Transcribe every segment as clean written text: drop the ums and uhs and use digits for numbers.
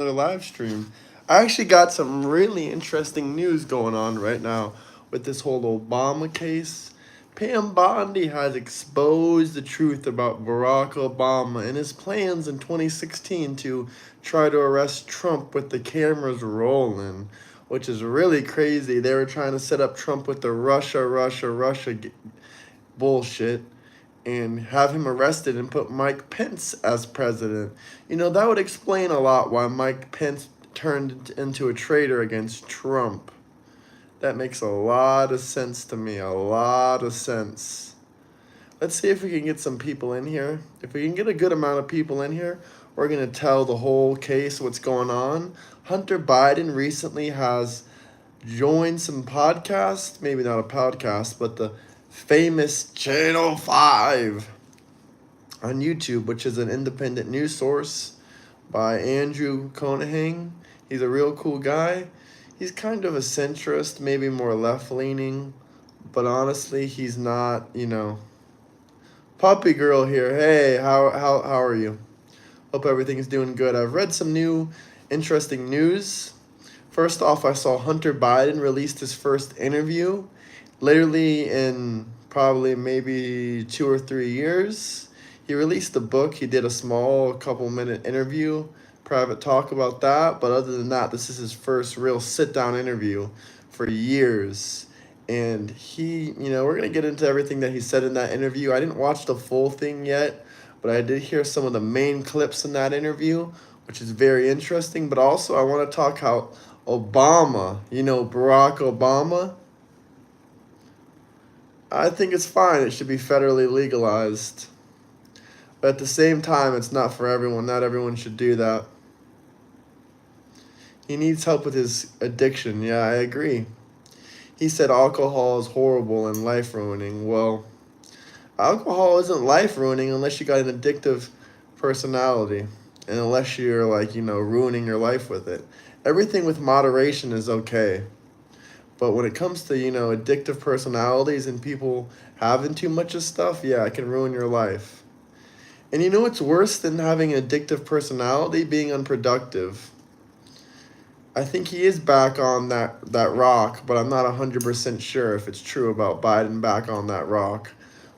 another live stream. I actually got some really interesting news going on right now with this whole Obama case. Pam Bondi has exposed the truth about Barack Obama and his plans in 2016 to try to arrest Trump with the cameras rolling, which is really crazy. They were trying to set up Trump with the Russia bullshit and have him arrested and put Mike Pence as president. That would explain a lot why Mike Pence turned into a traitor against Trump. That makes a lot of sense to me. A lot of sense. Let's see if we can get some people in here. If we can get a good amount of people in here, we're going to tell the whole case, what's going on. Hunter Biden recently has joined some podcasts, maybe not a podcast, but the famous Channel 5 on YouTube, which is an independent news source by Andrew Conahang. He's a real cool guy. He's kind of a centrist, maybe more left-leaning, but honestly, he's not, Puppy girl here. Hey, how are you? Hope everything's doing good. I've read some new interesting news. First off, I saw Hunter Biden released his first interview, literally in probably maybe 2 or 3 years. He released a book. He did a small couple-minute interview, private talk about that. But other than that, this is his first real sit-down interview for years. And we're going to get into everything that he said in that interview. I didn't watch the full thing yet, but I did hear some of the main clips in that interview, which is very interesting. But also, I want to talk how Obama, Barack Obama, I think it's fine. It should be federally legalized. But at the same time, it's not for everyone. Not everyone should do that. He needs help with his addiction. Yeah, I agree. He said alcohol is horrible and life-ruining. Well, alcohol isn't life-ruining unless you got an addictive personality. And unless you're, ruining your life with it. Everything with moderation is okay. But when it comes to, addictive personalities and people having too much of stuff, yeah, it can ruin your life. And what's worse than having an addictive personality? Being unproductive. I think he is back on that rock, but I'm not 100% sure if it's true about Biden back on that rock.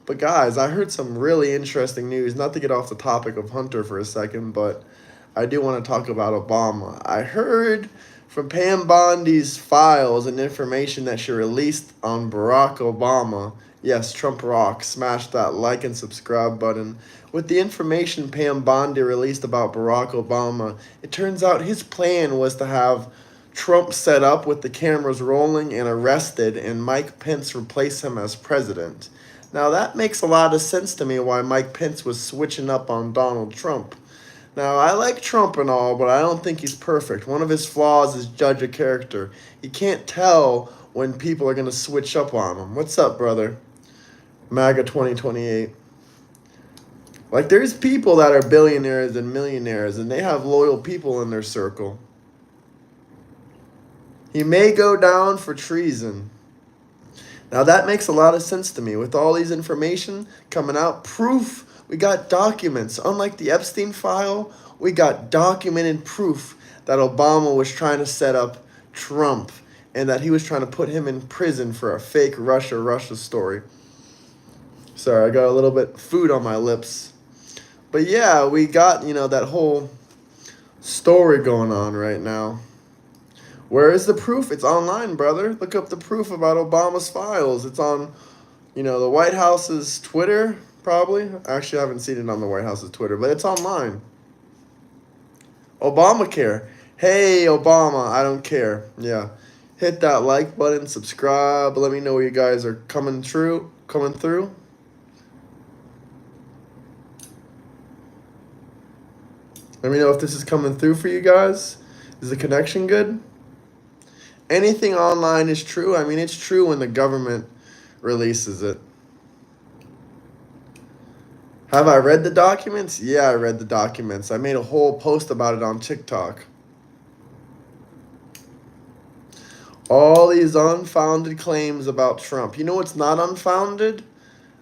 But guys, I heard some really interesting news, not to get off the topic of Hunter for a second, but I do want to talk about Obama. I heard from Pam Bondi's files and information that she released on Barack Obama. Yes, Trump rock. Smash that like and subscribe button. With the information Pam Bondi released about Barack Obama, it turns out his plan was to have Trump set up with the cameras rolling and arrested, and Mike Pence replace him as president. Now that makes a lot of sense to me why Mike Pence was switching up on Donald Trump. Now, I like Trump and all, but I don't think he's perfect. One of his flaws is judge a character. He can't tell when people are going to switch up on him. What's up, brother? MAGA 2028. There's people that are billionaires and millionaires, and they have loyal people in their circle. He may go down for treason. Now, that makes a lot of sense to me. With all these information coming out, proof. We got documents. Unlike the Epstein file, we got documented proof that Obama was trying to set up Trump and that he was trying to put him in prison for a fake Russia story. Sorry, I got a little bit food on my lips. But yeah, we got, that whole story going on right now. Where is the proof? It's online, brother. Look up the proof about Obama's files. It's on, the White House's Twitter. Probably. Actually, I haven't seen it on the White House's Twitter, but it's online. Obamacare. Hey, Obama, I don't care. Yeah. Hit that like button, subscribe. Let me know where you guys are coming through. Let me know if this is coming through for you guys. Is the connection good? Anything online is true. I mean, it's true when the government releases it. Have I read the documents? Yeah, I read the documents. I made a whole post about it on TikTok. All these unfounded claims about Trump. You know what's not unfounded?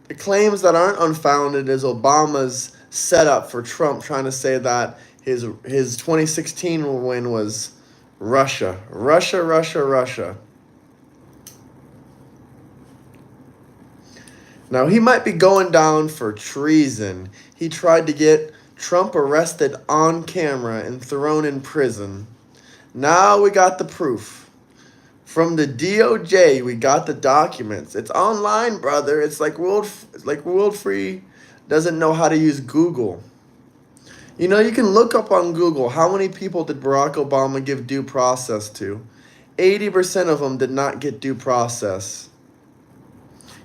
The claims that aren't unfounded is Obama's setup for Trump, trying to say that His 2016 win was Russia. Russia, Russia, Russia. Now, he might be going down for treason. He tried to get Trump arrested on camera and thrown in prison. Now we got the proof. From the DOJ, we got the documents. It's online, brother. It's like World Free doesn't know how to use Google. You know, you can look up on Google how many people did Barack Obama give due process to. 80% of them did not get due process.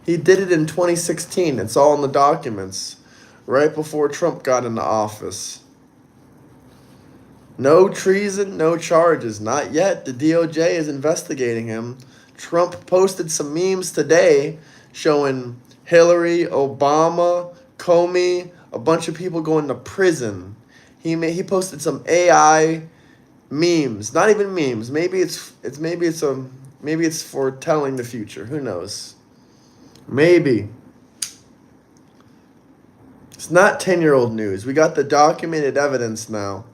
He did it in 2016. It's all in the documents. Right before Trump got into office. No treason, no charges. Not yet. The DOJ is investigating him. Trump posted some memes today showing Hillary, Obama, Comey, a bunch of people going to prison. He posted some AI memes. Not even memes. Maybe it's foretelling the future. Who knows? Maybe. It's not 10-year-old news. We got the documented evidence now.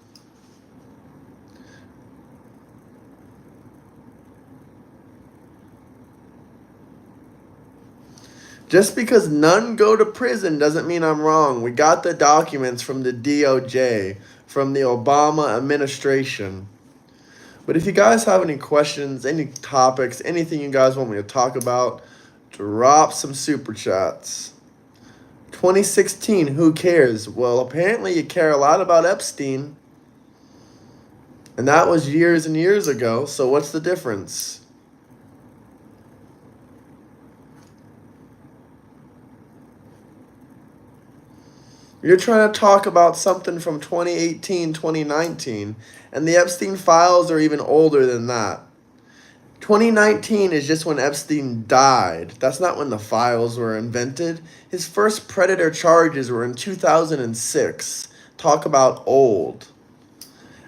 Just because none go to prison doesn't mean I'm wrong. We got the documents from the DOJ, from the Obama administration. But if you guys have any questions, any topics, anything you guys want me to talk about, drop some super chats. 2016, who cares? Well, apparently you care a lot about Epstein. And that was years and years ago, so what's the difference? You're trying to talk about something from 2018, 2019, and the Epstein files are even older than that. 2019 is just when Epstein died. That's not when the files were invented. His first predator charges were in 2006. Talk about old.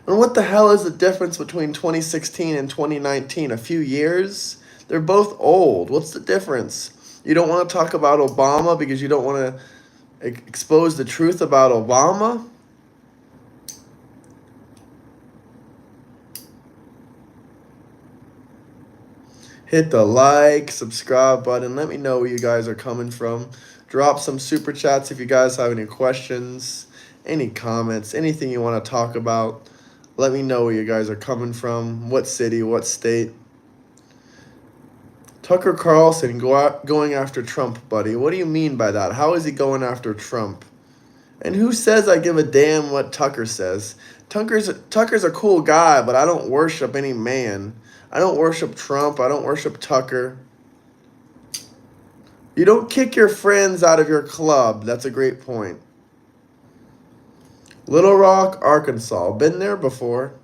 And what the hell is the difference between 2016 and 2019? A few years? They're both old. What's the difference? You don't want to talk about Obama because you don't want to expose the truth about Obama? Hit the like, subscribe button. Let me know where you guys are coming from. Drop some super chats if you guys have any questions, any comments, anything you want to talk about. Let me know where you guys are coming from, what city, what state. Tucker Carlson going after Trump, buddy. What do you mean by that? How is he going after Trump? And who says I give a damn what Tucker says? Tucker's a cool guy, but I don't worship any man. I don't worship Trump. I don't worship Tucker. You don't kick your friends out of your club. That's a great point. Little Rock, Arkansas. Been there before.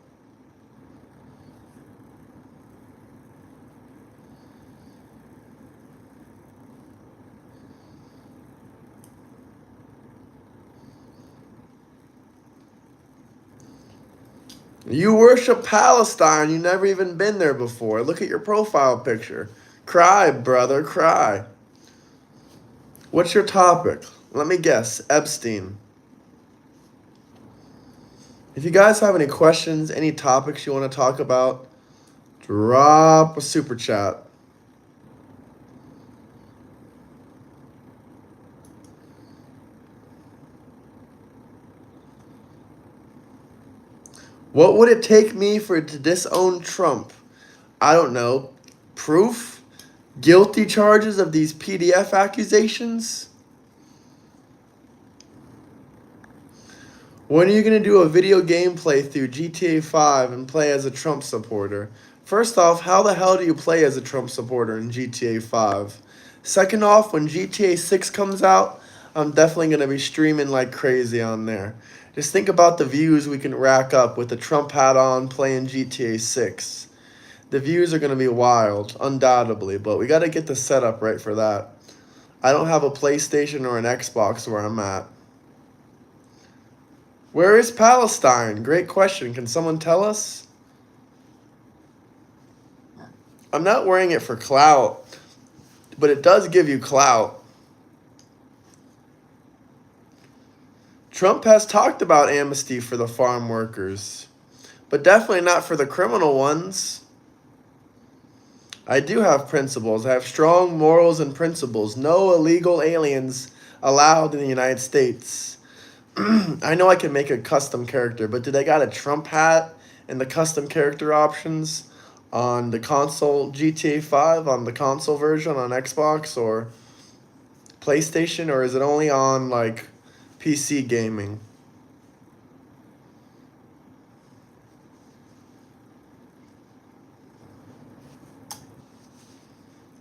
You worship Palestine. You never even been there before. Look at your profile picture. Cry, brother, cry. What's your topic? Let me guess. Epstein. If you guys have any questions, any topics you want to talk about, drop a super chat. What would it take me to disown Trump? I don't know. Proof? Guilty charges of these PDF accusations? When are you going to do a video game playthrough GTA 5 and play as a Trump supporter? First off, how the hell do you play as a Trump supporter in GTA 5? Second off, when GTA 6 comes out, I'm definitely going to be streaming like crazy on there. Just think about the views we can rack up with the Trump hat on playing GTA 6. The views are going to be wild, undoubtedly, but we got to get the setup right for that. I don't have a PlayStation or an Xbox where I'm at. Where is Palestine? Great question. Can someone tell us? I'm not wearing it for clout, but it does give you clout. Trump has talked about amnesty for the farm workers, but definitely not for the criminal ones. I do have principles. I have strong morals and principles. No illegal aliens allowed in the United States. I know I can make a custom character, but do they got a Trump hat in the custom character options on the console GTA 5 on the console version on Xbox or PlayStation, or is it only on like PC gaming?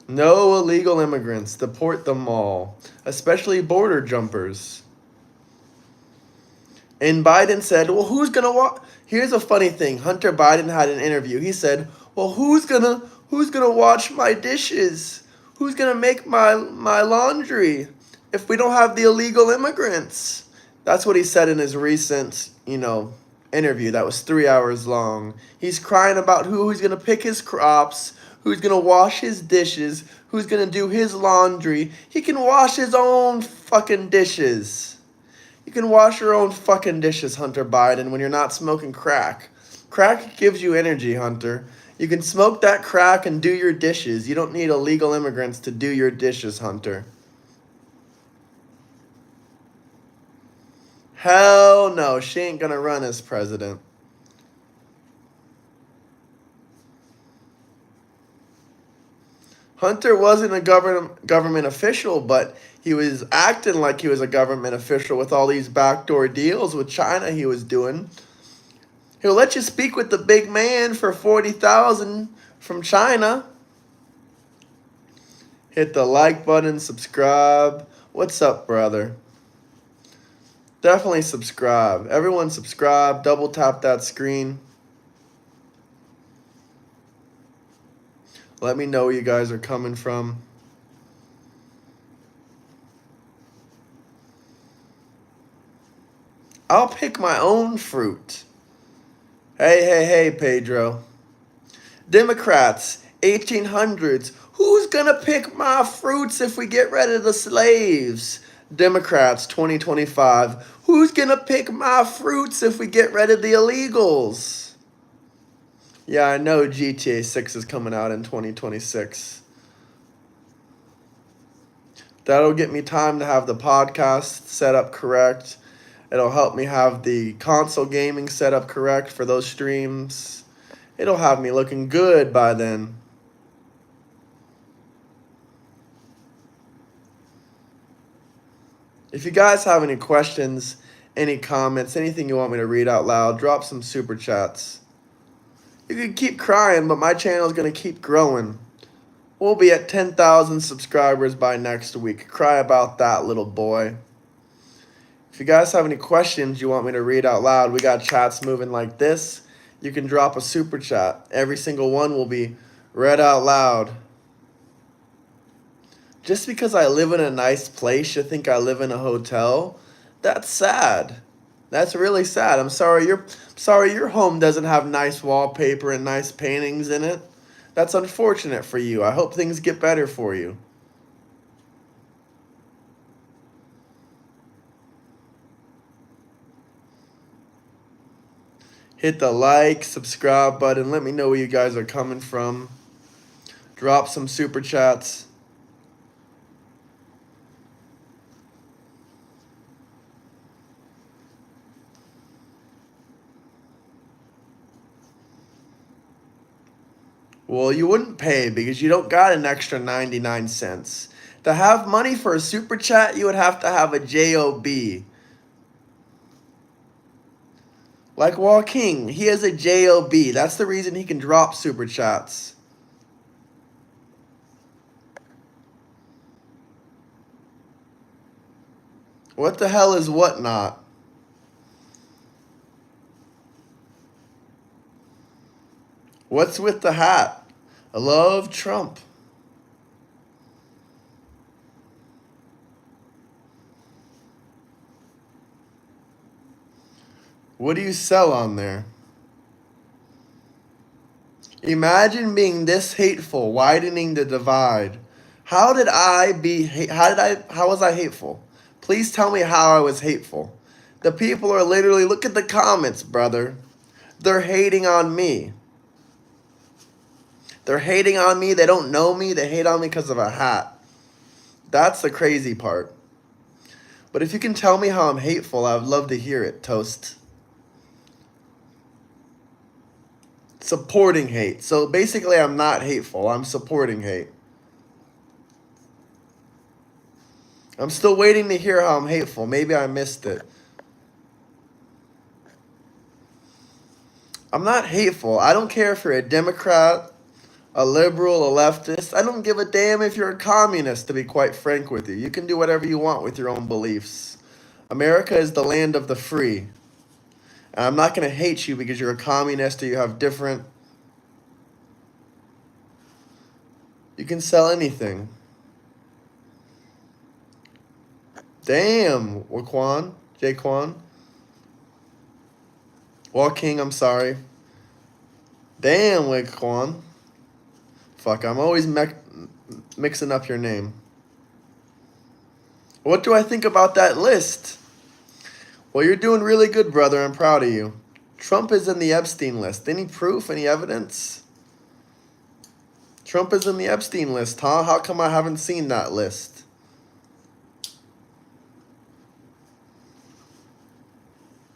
No illegal immigrants. Deport them all, especially border jumpers. And Biden said, "Well, who's gonna watch?" Here's a funny thing. Hunter Biden had an interview. He said, "Well, who's gonna watch my dishes? Who's gonna make my laundry if we don't have the illegal immigrants?" That's what he said in his recent, interview that was 3 hours long. He's crying about who's gonna pick his crops, who's gonna wash his dishes, who's gonna do his laundry. He can wash his own fucking dishes. You can wash your own fucking dishes, Hunter Biden, when you're not smoking crack. Crack gives you energy, Hunter. You can smoke that crack and do your dishes. You don't need illegal immigrants to do your dishes, Hunter. Hell no, she ain't gonna run as president. Hunter wasn't a government official, but he was acting like he was a government official with all these backdoor deals with China he was doing. He'll let you speak with the big man for 40,000 from China. Hit the like button, subscribe. What's up, brother? Definitely subscribe. Everyone subscribe. Double tap that screen. Let me know where you guys are coming from. I'll pick my own fruit. Hey, Pedro. Democrats, 1800s. Who's gonna pick my fruits if we get rid of the slaves? Democrats, 2025. Who's gonna pick my fruits if we get rid of the illegals? Yeah, I know GTA 6 is coming out in 2026. That'll get me time to have the podcast set up correct. It'll help me have the console gaming set up correct for those streams. It'll have me looking good by then. If you guys have any questions, any comments, anything you want me to read out loud, drop some super chats. You can keep crying, but my channel is going to keep growing. We'll be at 10,000 subscribers by next week. Cry about that, little boy. If you guys have any questions you want me to read out loud, we got chats moving like this. You can drop a super chat. Every single one will be read out loud. Just because I live in a nice place, you think I live in a hotel? That's sad. That's really sad. I'm sorry your home doesn't have nice wallpaper and nice paintings in it. That's unfortunate for you. I hope things get better for you. Hit the like, subscribe button. Let me know where you guys are coming from. Drop some super chats. Well, you wouldn't pay because you don't got an extra 99 cents. To have money for a super chat, you would have to have a JOB. Like Joaquin, he has a JOB. That's the reason he can drop super chats. What the hell is whatnot? What's with the hat? I love Trump. What do you sell on there? Imagine being this hateful, widening the divide. How was I hateful? Please tell me how I was hateful. The people are literally, look at the comments, brother. They're hating on me. They're hating on me. They don't know me. They hate on me because of a hat. That's the crazy part. But if you can tell me how I'm hateful, I would love to hear it, Toast. Supporting hate. So basically, I'm not hateful. I'm supporting hate. I'm still waiting to hear how I'm hateful. Maybe I missed it. I'm not hateful. I don't care if you're a Democrat, a liberal, a leftist. I don't give a damn if you're a communist, to be quite frank with you. You can do whatever you want with your own beliefs. America is the land of the free. And I'm not going to hate you because you're a communist or you have different... You can sell anything. Damn, Jaquan. Joaquin, I'm sorry. Damn, Jaquan. Fuck, I'm always mixing up your name. What do I think about that list? Well, you're doing really good, brother. I'm proud of you. Trump is in the Epstein list. Any proof? Any evidence? Trump is in the Epstein list, huh? How come I haven't seen that list?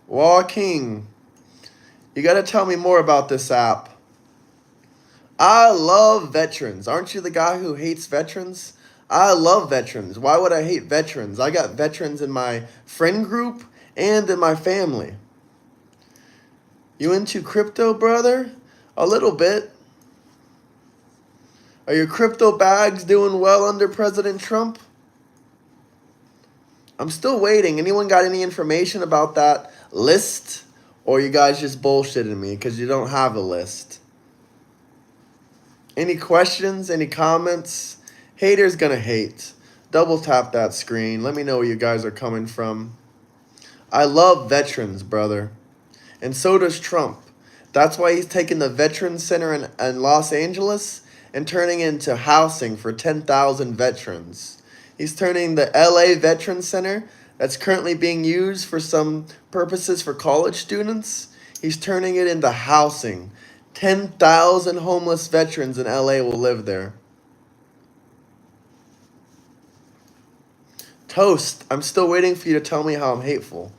Joaquin, you got to tell me more about this app. I love veterans. Aren't you the guy who hates veterans? I love veterans. Why would I hate veterans? I got veterans in my friend group and in my family. You into crypto, brother? A little bit. Are your crypto bags doing well under President Trump? I'm still waiting. Anyone got any information about that list? Or you guys just bullshitting me because you don't have a list? Any questions? Any comments? Haters gonna hate. Double tap that screen. Let me know where you guys are coming from. I love veterans, brother. And so does Trump. That's why he's taking the Veterans Center in Los Angeles and turning it into housing for 10,000 veterans. He's turning the LA Veterans Center, that's currently being used for some purposes for college students, he's turning it into housing. 10,000 homeless veterans in LA will live there. Toast, I'm still waiting for you to tell me how I'm hateful.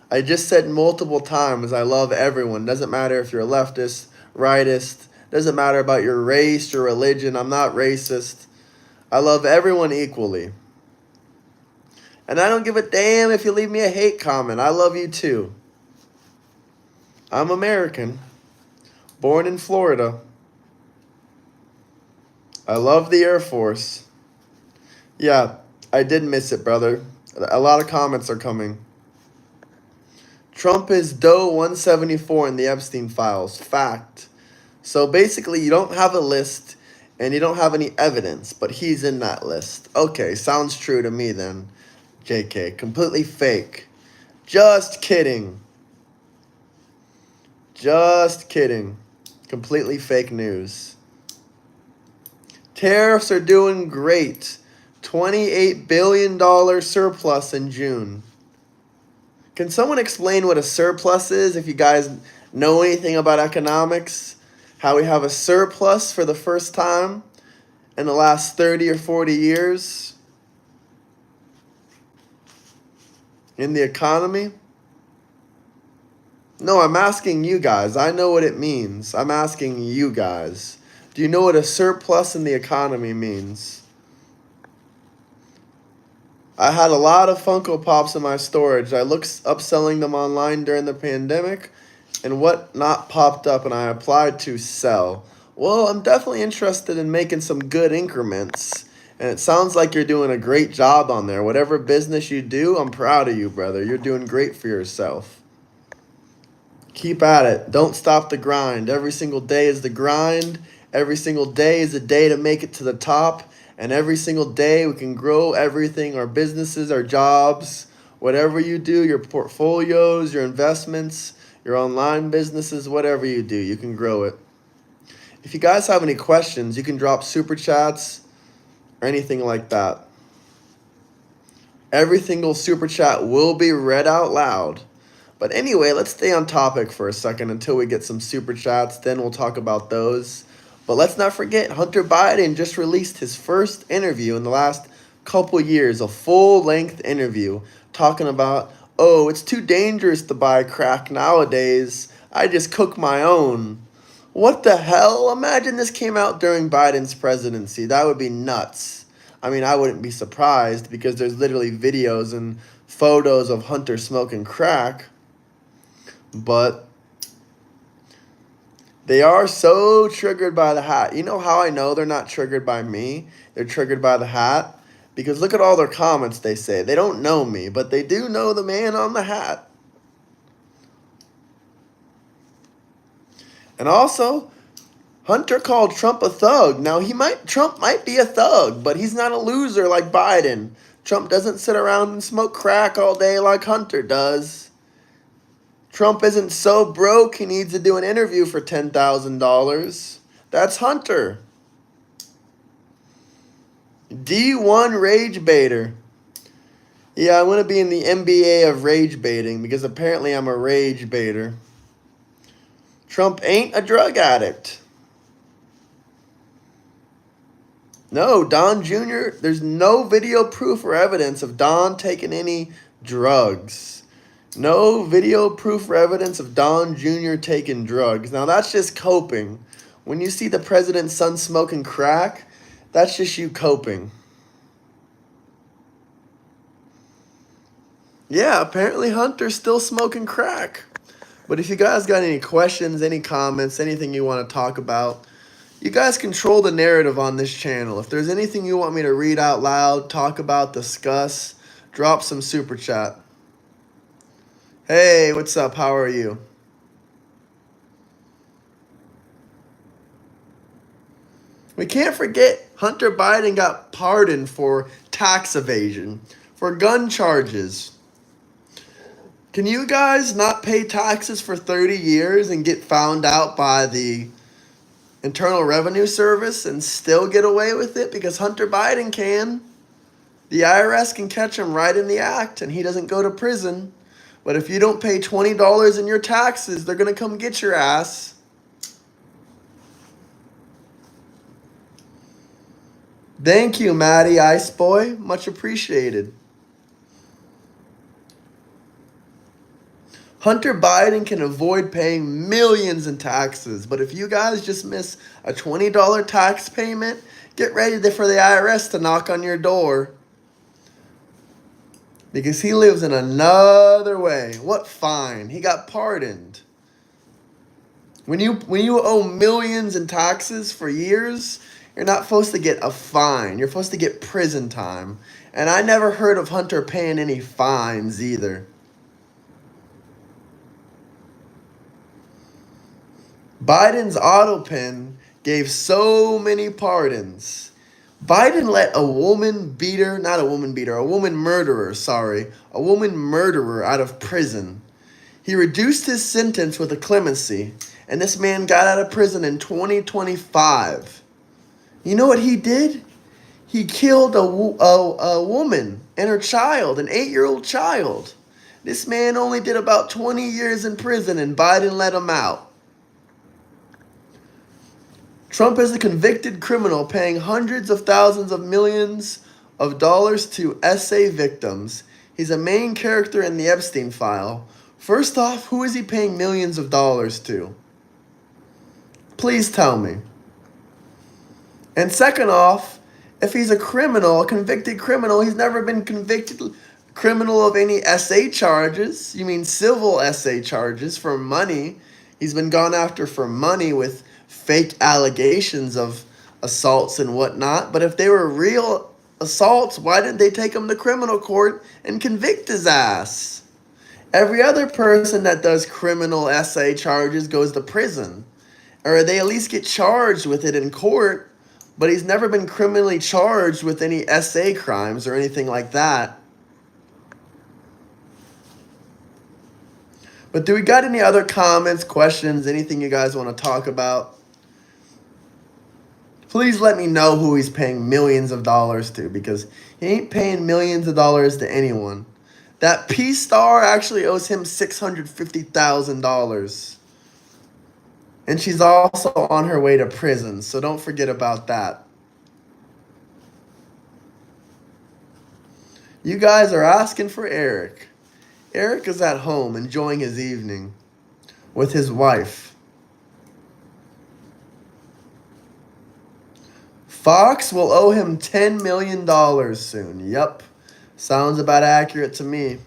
I just said multiple times I love everyone. Doesn't matter if you're a leftist, rightist. Doesn't matter about your race, your religion. I'm not racist. I love everyone equally. And I don't give a damn if you leave me a hate comment. I love you too. I'm American. Born in Florida. I love the Air Force. Yeah, I did miss it, brother. A lot of comments are coming. Trump is Doe 174 in the Epstein files. Fact. So basically, you don't have a list and you don't have any evidence, but he's in that list. Okay, sounds true to me then. JK, completely fake. Just kidding. Just kidding. Completely fake news. Tariffs are doing great. $28 billion surplus in June. Can someone explain what a surplus is if you guys know anything about economics? How we have a surplus for the first time in the last 30 or 40 years in the economy? No, I'm asking you guys. I know what it means. I'm asking you guys. Do you know what a surplus in the economy means? I had a lot of Funko Pops in my storage. I looked up selling them online during the pandemic, and what not popped up, and I applied to sell. Well, I'm definitely interested in making some good increments, and it sounds like you're doing a great job on there. Whatever business you do, I'm proud of you, brother. You're doing great for yourself. Keep at it. Don't stop the grind. Every single day is the grind. Every single day is a day to make it to the top. And every single day we can grow everything, our businesses, our jobs, whatever you do, your portfolios, your investments, your online businesses, whatever you do, you can grow it. If you guys have any questions, you can drop super chats or anything like that. Every single super chat will be read out loud. But anyway, let's stay on topic for a second until we get some super chats. Then we'll talk about those. But let's not forget, Hunter Biden just released his first interview in the last couple years, a full-length interview talking about, oh, it's too dangerous to buy crack nowadays. I just cook my own. What the hell? Imagine this came out during Biden's presidency. That would be nuts. I mean, I wouldn't be surprised because there's literally videos and photos of Hunter smoking crack. But they are so triggered by the hat. You know how I know they're not triggered by me? They're triggered by the hat. Because look at all their comments they say. They don't know me, but they do know the man on the hat. And also, Hunter called Trump a thug. Now, Trump might be a thug, but he's not a loser like Biden. Trump doesn't sit around and smoke crack all day like Hunter does. Trump isn't so broke he needs to do an interview for $10,000. That's Hunter. D1 rage baiter. Yeah, I want to be in the NBA of rage baiting because apparently I'm a rage baiter. Trump ain't a drug addict. No, Don Jr., there's no video proof or evidence of Don taking any drugs. No video proof or evidence of Don Jr. taking drugs. Now, that's just coping. When you see the president's son smoking crack, that's just you coping. Yeah, apparently Hunter's still smoking crack. But if you guys got any questions, any comments, anything you want to talk about, you guys control the narrative on this channel. If there's anything you want me to read out loud, talk about, discuss, drop some super chat. Hey, what's up? How are you? We can't forget Hunter Biden got pardoned for tax evasion, for gun charges. Can you guys not pay taxes for 30 years and get found out by the Internal Revenue Service and still get away with it? Because Hunter Biden can. The IRS can catch him right in the act and he doesn't go to prison. But if you don't pay $20 in your taxes, they're going to come get your ass. Thank you, Maddie Ice Boy. Much appreciated. Hunter Biden can avoid paying millions in taxes, but if you guys just miss a $20 tax payment, get ready for the IRS to knock on your door. Because he lives in another way. What fine? He got pardoned. When you owe millions in taxes for years, you're not supposed to get a fine. You're supposed to get prison time. And I never heard of Hunter paying any fines either. Biden's auto pen gave so many pardons. Biden let a woman murderer out of prison. He reduced his sentence with a clemency, and this man got out of prison in 2025. You know what he did? He killed a woman and her child, an 8-year-old child. This man only did about 20 years in prison, and Biden let him out. Trump is a convicted criminal paying hundreds of thousands of millions of dollars to SA victims. He's a main character in the Epstein file. First off, who is he paying millions of dollars to? Please tell me. And second off, if he's a criminal, a convicted criminal, he's never been convicted criminal of any SA charges. You mean civil SA charges for money. He's been gone after for money with fake allegations of assaults and whatnot. But if they were real assaults, why didn't they take him to criminal court and convict his ass? Every other person that does criminal SA charges goes to prison. Or they at least get charged with it in court, but he's never been criminally charged with any SA crimes or anything like that. But do we got any other comments, questions, anything you guys want to talk about? Please let me know who he's paying millions of dollars to, because he ain't paying millions of dollars to anyone. That P star actually owes him $650,000. And she's also on her way to prison, so don't forget about that. You guys are asking for Eric. Eric is at home enjoying his evening with his wife. Fox will owe him $10 million soon. Yep. Sounds about accurate to me.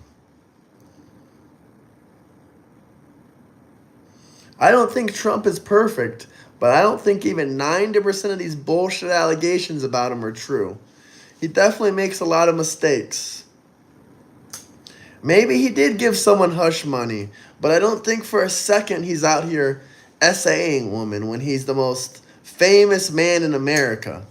I don't think Trump is perfect, but I don't think even 90% of these bullshit allegations about him are true. He definitely makes a lot of mistakes. Maybe he did give someone hush money, but I don't think for a second he's out here essaying women when he's the most famous man in America.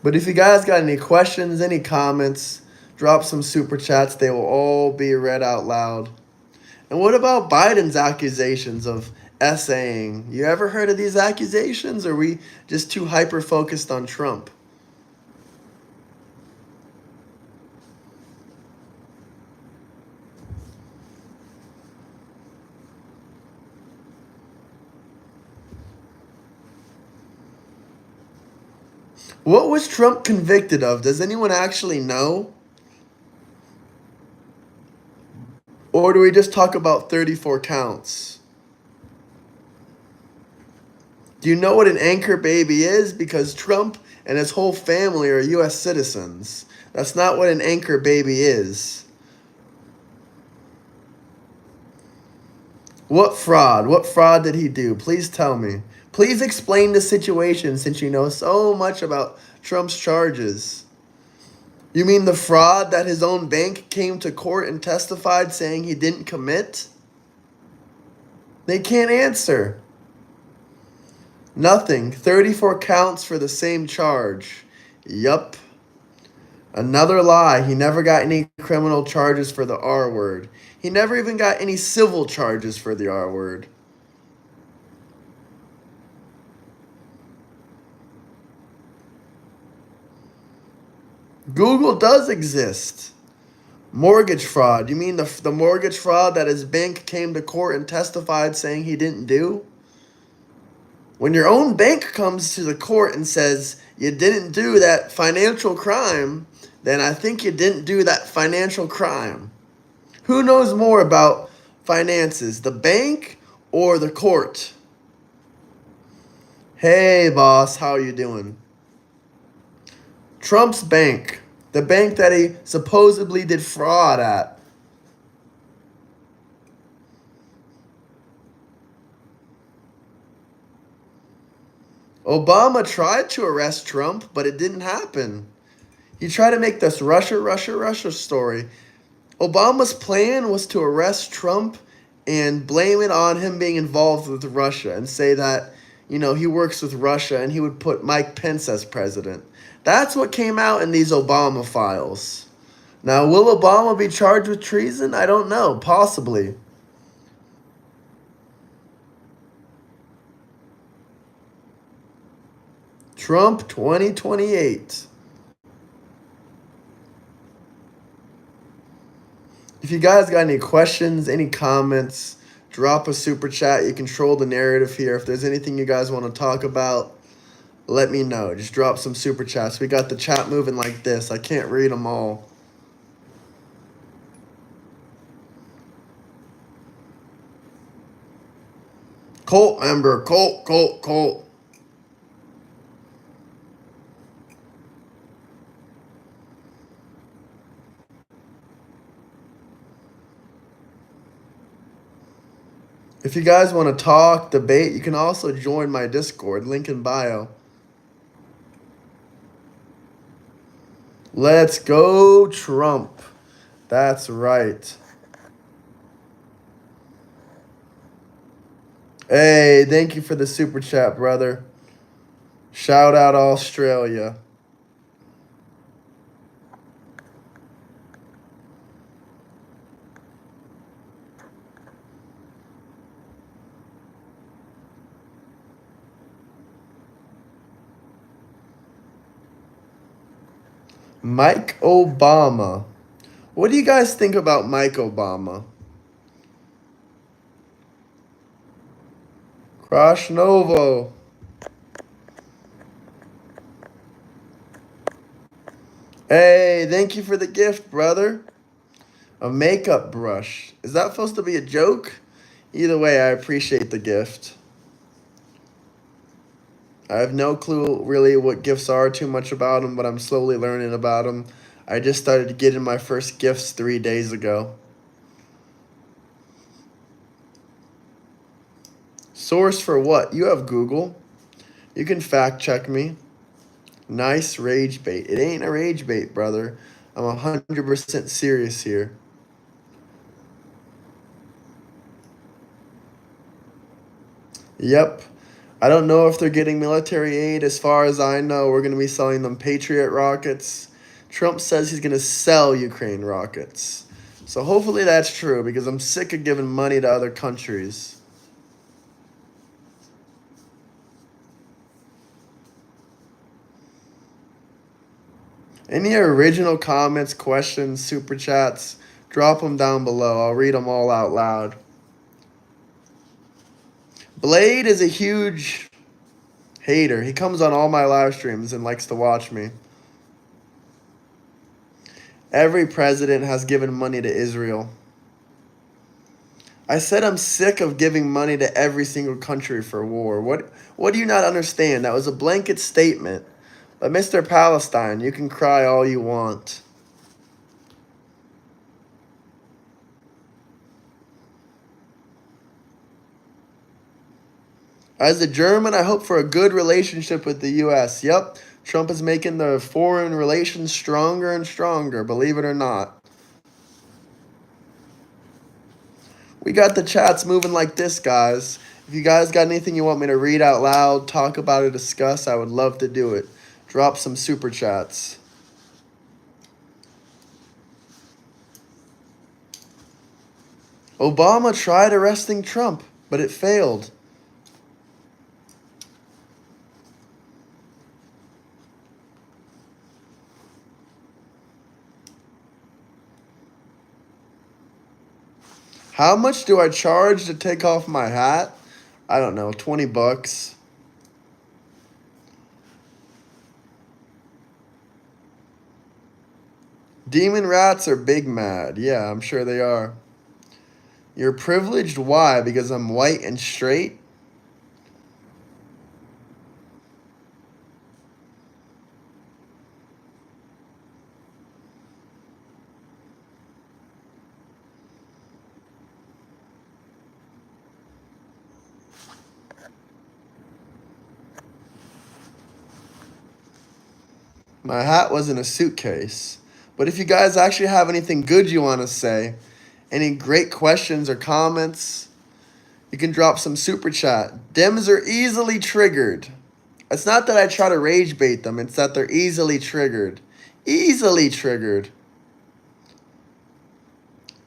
But if you guys got any questions, any comments, drop some super chats. They will all be read out loud. And what about Biden's accusations of essaying? You ever heard of these accusations? Or are we just too hyper focused on Trump? What was Trump convicted of? Does anyone actually know? Or do we just talk about 34 counts? Do you know what an anchor baby is? Because Trump and his whole family are U.S. citizens. That's not what an anchor baby is. What fraud? What fraud did he do? Please tell me. Please explain the situation since you know so much about Trump's charges. You mean the fraud that his own bank came to court and testified saying he didn't commit? They can't answer. Nothing. 34 counts for the same charge. Yup. Another lie. He never got any criminal charges for the R word. He never even got any civil charges for the R word. Google does exist. Mortgage fraud. You mean the mortgage fraud that his bank came to court and testified saying he didn't do? When your own bank comes to the court and says you didn't do that financial crime, then I think you didn't do that financial crime. Who knows more about finances, the bank or the court? Hey, boss, how you doing? Trump's bank, the bank that he supposedly did fraud at. Obama tried to arrest Trump, but it didn't happen. He tried to make this Russia story. Obama's plan was to arrest Trump and blame it on him being involved with Russia and say that, he works with Russia and he would put Mike Pence as president. That's what came out in these Obama files. Now, will Obama be charged with treason? I don't know. Possibly. Trump 2028. If you guys got any questions, any comments, drop a super chat. You control the narrative here. If there's anything you guys want to talk about, let me know. Just drop some super chats. We got the chat moving like this. I can't read them all. Colt member. Colt. If you guys want to talk, debate, you can also join my Discord, link in bio. Let's go, Trump. That's right. Hey, thank you for the super chat, brother. Shout out Australia. Mike Obama. What do you guys think about Mike Obama? Crash Novo. Hey, thank you for the gift, brother. A makeup brush. Is that supposed to be a joke? Either way, I appreciate the gift. I have no clue really what gifts are too much about them, but I'm slowly learning about them. I just started getting my first gifts 3 days ago. Source for what? You have Google. You can fact check me. Nice rage bait. It ain't a rage bait, brother. I'm 100% serious here. Yep. I don't know if they're getting military aid. As far as I know, we're going to be selling them Patriot rockets. Trump says he's going to sell Ukraine rockets. So hopefully that's true because I'm sick of giving money to other countries. Any original comments, questions, super chats, drop them down below. I'll read them all out loud. Blade is a huge hater. He comes on all my live streams and likes to watch me. Every president has given money to Israel. I said I'm sick of giving money to every single country for war. What do you not understand? That was a blanket statement. But Mr. Palestine, you can cry all you want. As a German, I hope for a good relationship with the U.S. Yep, Trump is making the foreign relations stronger and stronger, believe it or not. We got the chats moving like this, guys. If you guys got anything you want me to read out loud, talk about it, discuss, I would love to do it. Drop some super chats. Obama tried arresting Trump, but it failed. How much do I charge to take off my hat? I don't know, 20 bucks. Demon rats are big mad. Yeah, I'm sure they are. You're privileged? Why? Because I'm white and straight? My hat was in a suitcase. But if you guys actually have anything good you want to say, any great questions or comments, you can drop some super chat. Dems are easily triggered. It's not that I try to rage bait them, it's that they're easily triggered. Easily triggered.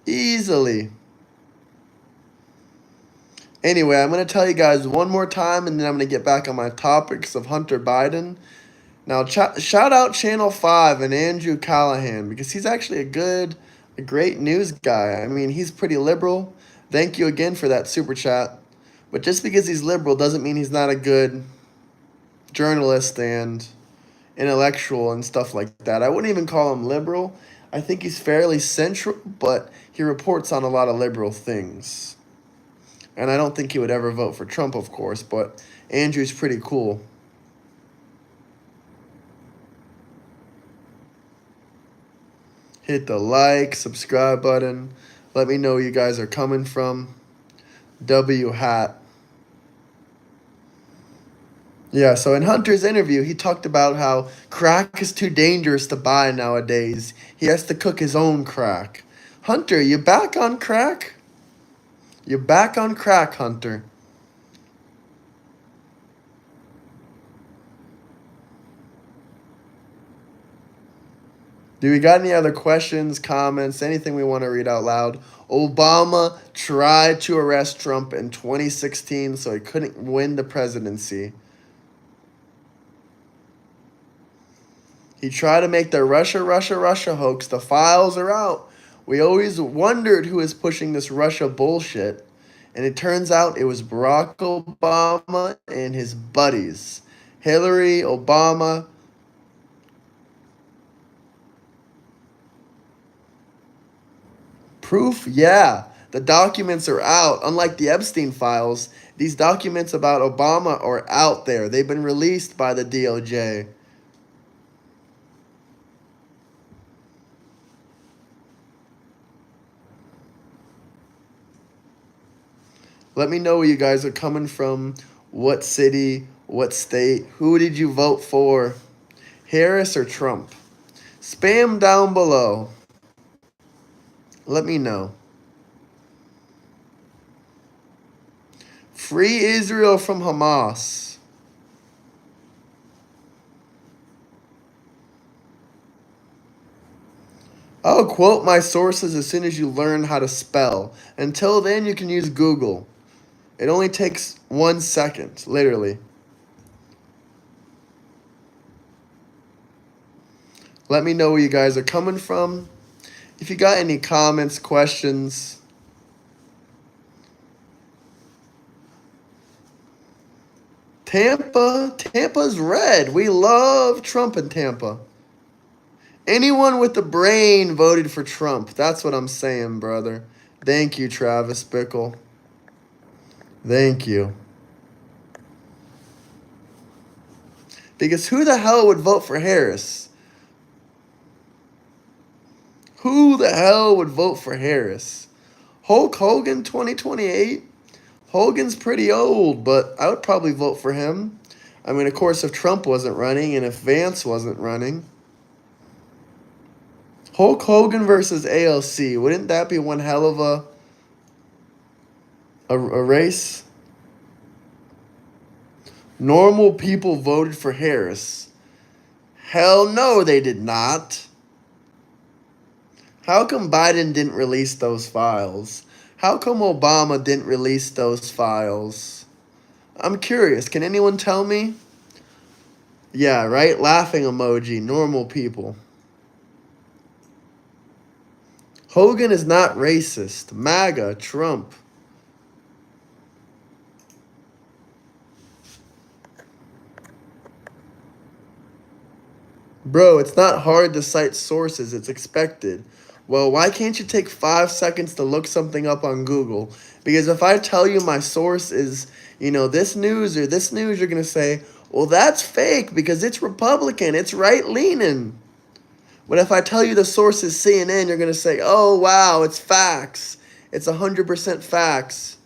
Easily. Anyway, I'm going to tell you guys one more time, and then I'm going to get back on my topics of Hunter Biden. Now, shout out Channel 5 and Andrew Callahan, because he's actually a great news guy. I mean, he's pretty liberal. Thank you again for that super chat. But just because he's liberal doesn't mean he's not a good journalist and intellectual and stuff like that. I wouldn't even call him liberal. I think he's fairly central, but he reports on a lot of liberal things. And I don't think he would ever vote for Trump, of course, but Andrew's pretty cool. Hit the like, subscribe button. Let me know where you guys are coming from. W hat. Yeah, so in Hunter's interview, he talked about how crack is too dangerous to buy nowadays. He has to cook his own crack. Hunter, you back on crack? You're back on crack, Hunter. Do we got any other questions, comments, anything we want to read out loud? Obama tried to arrest Trump in 2016, so he couldn't win the presidency. He tried to make the Russia hoax. The files are out. We always wondered who is pushing this Russia bullshit. And it turns out it was Barack Obama and his buddies. Hillary, Obama. Proof? Yeah. The documents are out. Unlike the Epstein files, these documents about Obama are out there. They've been released by the DOJ. Let me know where you guys are coming from. What city? What state? Who did you vote for? Harris or Trump? Spam down below. Let me know. Free Israel from Hamas. I'll quote my sources as soon as you learn how to spell. Until then, you can use Google. It only takes 1 second, literally. Let me know where you guys are coming from. If you got any comments, questions. Tampa's red. We love Trump in Tampa. Anyone with the brain voted for Trump. That's what I'm saying, brother. Thank you, Travis Bickle. Thank you. Because who the hell would vote for Harris? Who the hell would vote for Harris? Hulk Hogan 2028? Hogan's pretty old, but I would probably vote for him. I mean, of course, if Trump wasn't running and if Vance wasn't running. Hulk Hogan versus ALC. Wouldn't that be one hell of a race? Normal people voted for Harris. Hell no, they did not. How come Biden didn't release those files? How come Obama didn't release those files? I'm curious. Can anyone tell me? Yeah, right? Laughing emoji. Normal people. Hogan is not racist. MAGA, Trump. Bro, it's not hard to cite sources. It's expected. Well, why can't you take 5 seconds to look something up on Google? Because if I tell you my source is, this news or this news, you're going to say, well, that's fake because it's Republican. It's right-leaning. But if I tell you the source is CNN, you're going to say, oh, wow, it's facts. It's 100% facts.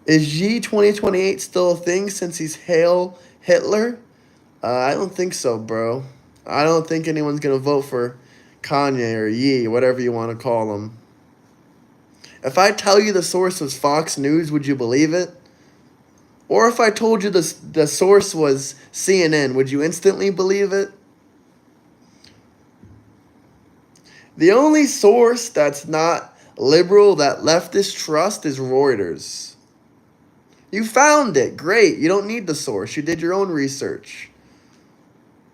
Is G 2028 still a thing since he's Hail Hitler? I don't think so, bro. I don't think anyone's going to vote for Kanye or Ye, whatever you want to call him. If I tell you the source was Fox News, would you believe it? Or if I told you the source was CNN, would you instantly believe it? The only source that's not liberal that leftists trust is Reuters. You found it. Great. You don't need the source. You did your own research.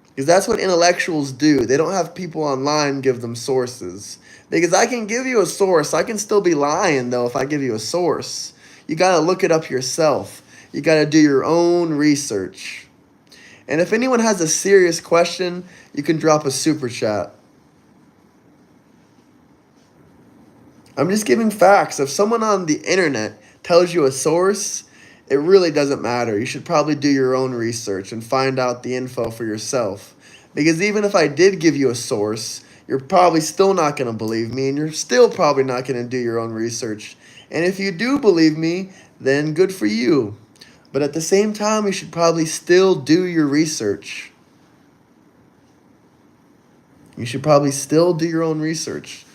Because that's what intellectuals do. They don't have people online give them sources. Because I can give you a source. I can still be lying, though, if I give you a source. You got to look it up yourself. You got to do your own research. And if anyone has a serious question, you can drop a super chat. I'm just giving facts. If someone on the internet tells you a source, it really doesn't matter. You should probably do your own research and find out the info for yourself. Because even if I did give you a source, you're probably still not going to believe me, and you're still probably not going to do your own research. And if you do believe me, then good for you. But at the same time, you should probably still do your research. You should probably still do your own research.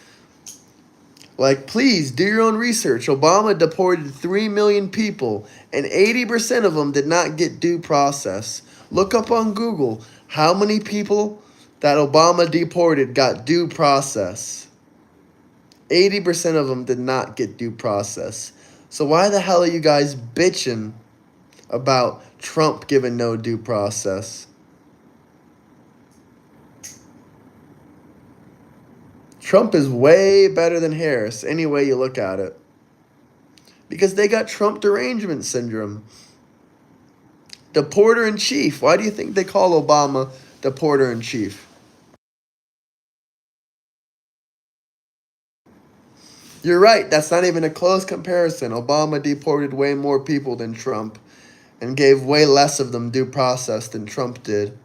Like, please do your own research. Obama deported 3 million people, and 80% of them did not get due process. Look up on Google how many people that Obama deported got due process. 80% of them did not get due process. So why the hell are you guys bitching about Trump giving no due process? Trump is way better than Harris, any way you look at it. Because they got Trump derangement syndrome. Deporter-in-chief. Why do you think they call Obama deporter-in-chief? You're right, that's not even a close comparison. Obama deported way more people than Trump and gave way less of them due process than Trump did.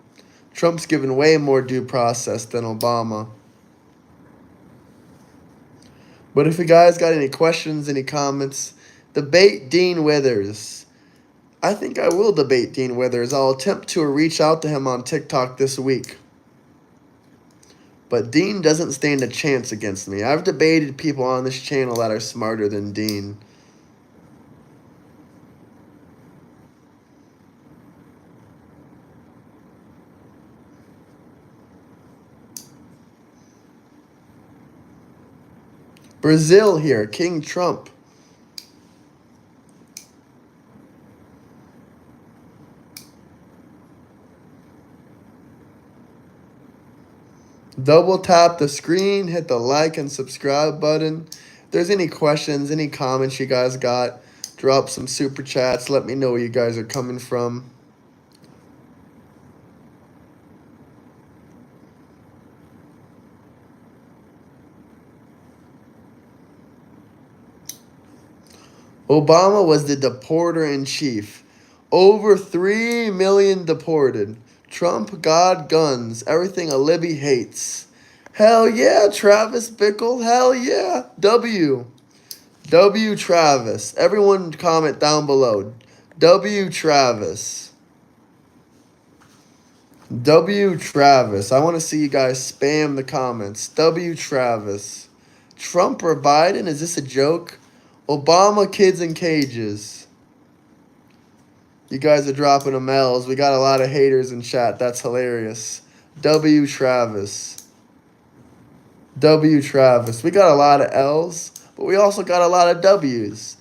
Trump's given way more due process than Obama. But if you guys got any questions, any comments, debate Dean Withers. I think I will debate Dean Withers. I'll attempt to reach out to him on TikTok this week. But Dean doesn't stand a chance against me. I've debated people on this channel that are smarter than Dean. Brazil here, King Trump. Double tap the screen, hit the like and subscribe button. If there's any questions, any comments you guys got, drop some super chats. Let me know where you guys are coming from. Obama was the deporter-in-chief. Over 3 million deported. Trump, God, guns, everything a Libby hates. Hell yeah, Travis Bickle. Hell yeah. W. W. Travis. Everyone comment down below. W. Travis. W. Travis. I want to see you guys spam the comments. W. Travis. Trump or Biden? Is this a joke? Obama kids in cages. You guys are dropping them L's. We got a lot of haters in chat. That's hilarious. W. Travis. W. Travis. We got a lot of L's, but we also got a lot of W's.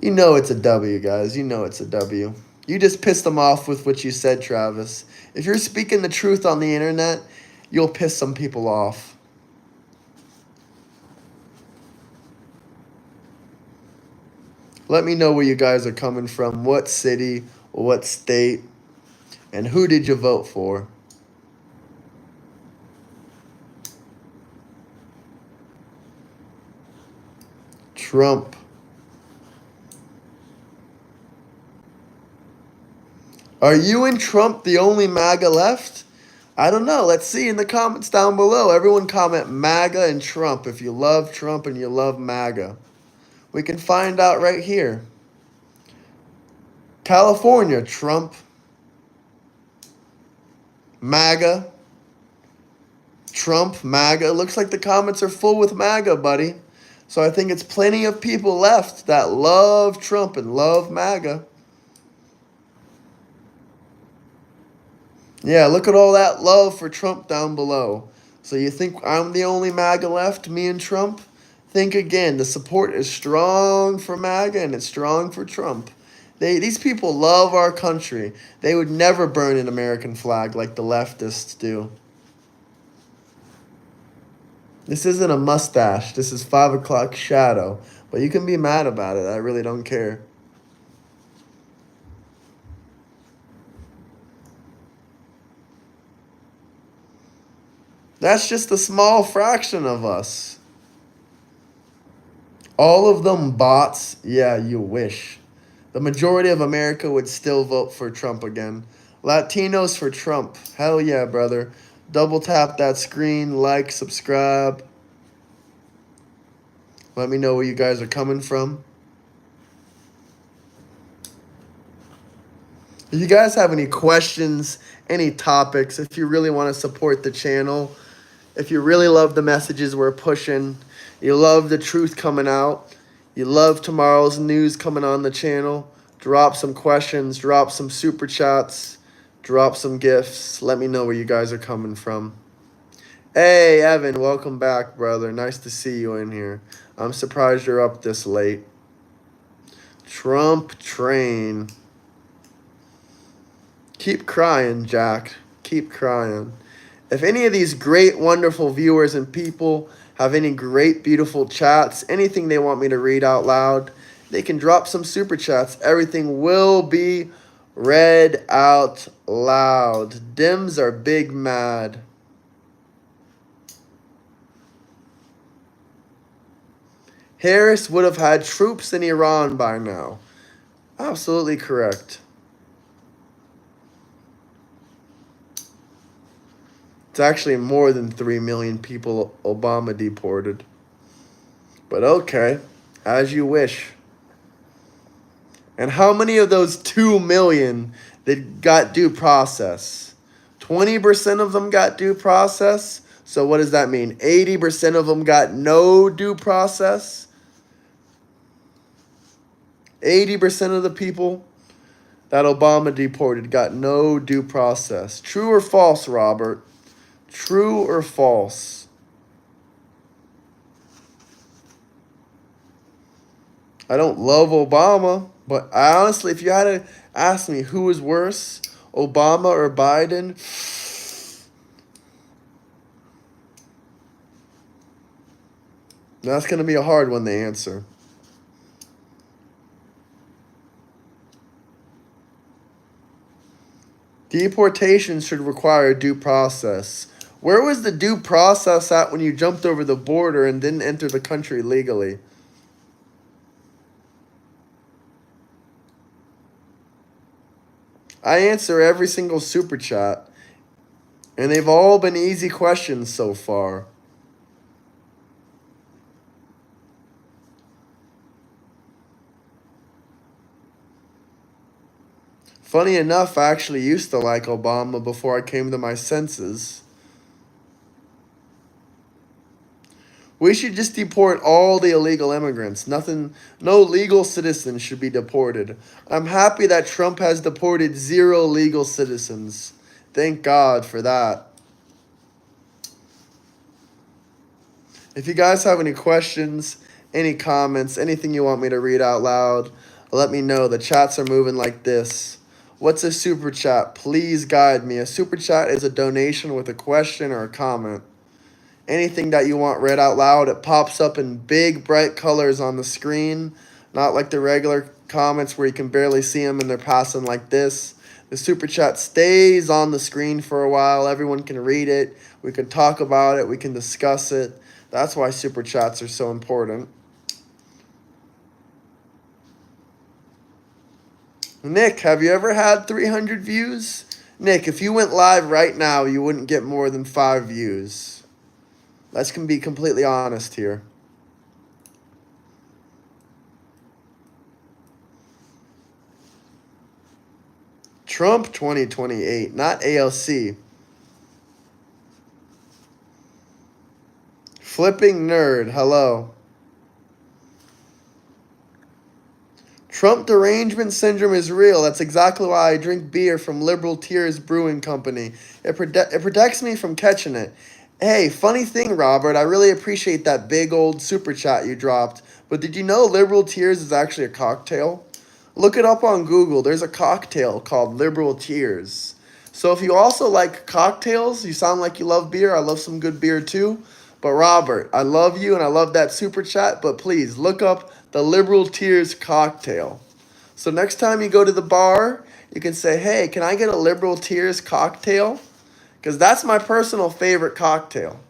You know it's a W, guys. You know it's a W. You just pissed them off with what you said, Travis. If you're speaking the truth on the internet, you'll piss some people off. Let me know where you guys are coming from, what city, what state, and who did you vote for? Trump. Are you and Trump the only MAGA left? I don't know. Let's see in the comments down below. Everyone comment MAGA and Trump if you love Trump and you love MAGA. We can find out right here. California, Trump. MAGA. Trump, MAGA. It looks like the comments are full with MAGA, buddy. So I think it's plenty of people left that love Trump and love MAGA. Yeah, look at all that love for Trump down below. So you think I'm the only MAGA left, me and Trump? Think again. The support is strong for MAGA and it's strong for Trump. These people love our country. They would never burn an American flag like the leftists do. This isn't a mustache. This is 5 o'clock shadow. But you can be mad about it. I really don't care. That's just a small fraction of us. All of them bots? Yeah, you wish. The majority of America would still vote for Trump again. Latinos for Trump. Hell yeah, brother. Double tap that screen, like, subscribe. Let me know where you guys are coming from. If you guys have any questions, any topics, if you really want to support the channel, if you really love the messages we're pushing, you love the truth coming out, you love tomorrow's news coming on the channel, drop some questions, drop some super chats, drop some gifts. Let me know where you guys are coming from. Hey, Evan, welcome back, brother. Nice to see you in here. I'm surprised you're up this late. Trump train. Keep crying, Jack. Keep crying. If any of these great, wonderful viewers and people have any great, beautiful chats, anything they want me to read out loud, they can drop some super chats. Everything will be read out loud. Dems are big mad. Harris would have had troops in Iran by now. Absolutely correct. It's actually more than 3 million people Obama deported. But okay, as you wish. And how many of those 2 million that got due process? 20% of them got due process. So what does that mean? 80% of them got no due process. 80% of the people that Obama deported got no due process. True or false, Robert? True or false? I don't love Obama, but I honestly, if you had to ask me who was worse, Obama or Biden, that's going to be a hard one to answer. Deportation should require due process. Where was the due process at when you jumped over the border and didn't enter the country legally? I answer every single super chat, and they've all been easy questions so far. Funny enough, I actually used to like Obama before I came to my senses. We should just deport all the illegal immigrants. No legal citizens should be deported. I'm happy that Trump has deported 0 legal citizens. Thank God for that. If you guys have any questions, any comments, anything you want me to read out loud, let me know. The chats are moving like this. What's a super chat? Please guide me. A super chat is a donation with a question or a comment. Anything that you want read out loud, it pops up in big, bright colors on the screen. Not like the regular comments where you can barely see them and they're passing like this. The super chat stays on the screen for a while. Everyone can read it. We can talk about it. We can discuss it. That's why super chats are so important. Nick, have you ever had 300 views? Nick, if you went live right now, you wouldn't get more than 5 views. Let's be completely honest here. Trump 2028, not ALC. Flipping nerd, hello. Trump derangement syndrome is real. That's exactly why I drink beer from Liberal Tears Brewing Company. It protects me from catching it. Hey, funny thing, Robert, I really appreciate that big old super chat you dropped. But did you know Liberal Tears is actually a cocktail? Look it up on Google. There's a cocktail called Liberal Tears. So if you also like cocktails, you sound like you love beer. I love some good beer too. But Robert, I love you and I love that super chat. But please look up the Liberal Tears cocktail. So next time you go to the bar, you can say, hey, can I get a Liberal Tears cocktail? Because that's my personal favorite cocktail.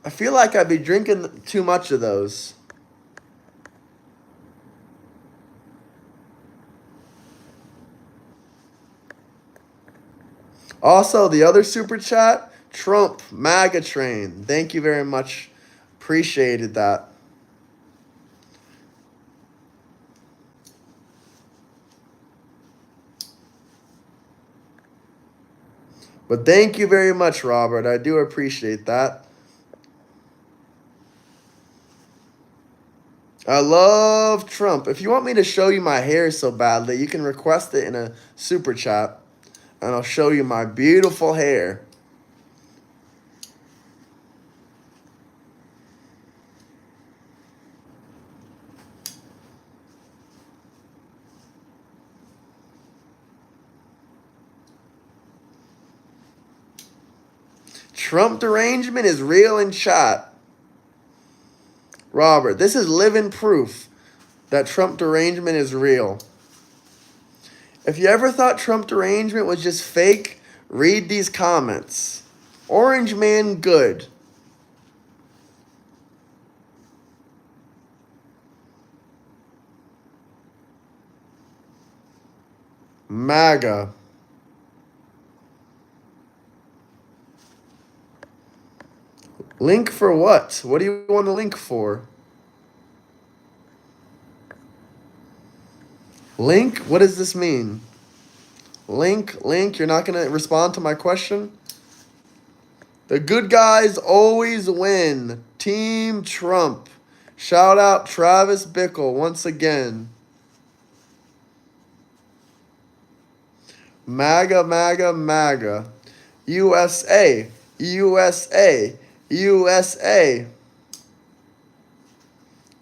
I feel like I'd be drinking too much of those. Also, the other super chat, Trump, MAGA train. Thank you very much. Appreciated that. But thank you very much, Robert. I do appreciate that. I love Trump. If you want me to show you my hair so badly, you can request it in a super chat. And I'll show you my beautiful hair. Trump derangement is real in chat. Robert, this is living proof that Trump derangement is real. If you ever thought Trump derangement was just fake, read these comments. Orange man good. MAGA. Link for what? What do you want to link for? Link? What does this mean? Link, you're not going to respond to my question? The good guys always win. Team Trump. Shout out Travis Bickle once again. MAGA, MAGA, MAGA. USA, USA, USA.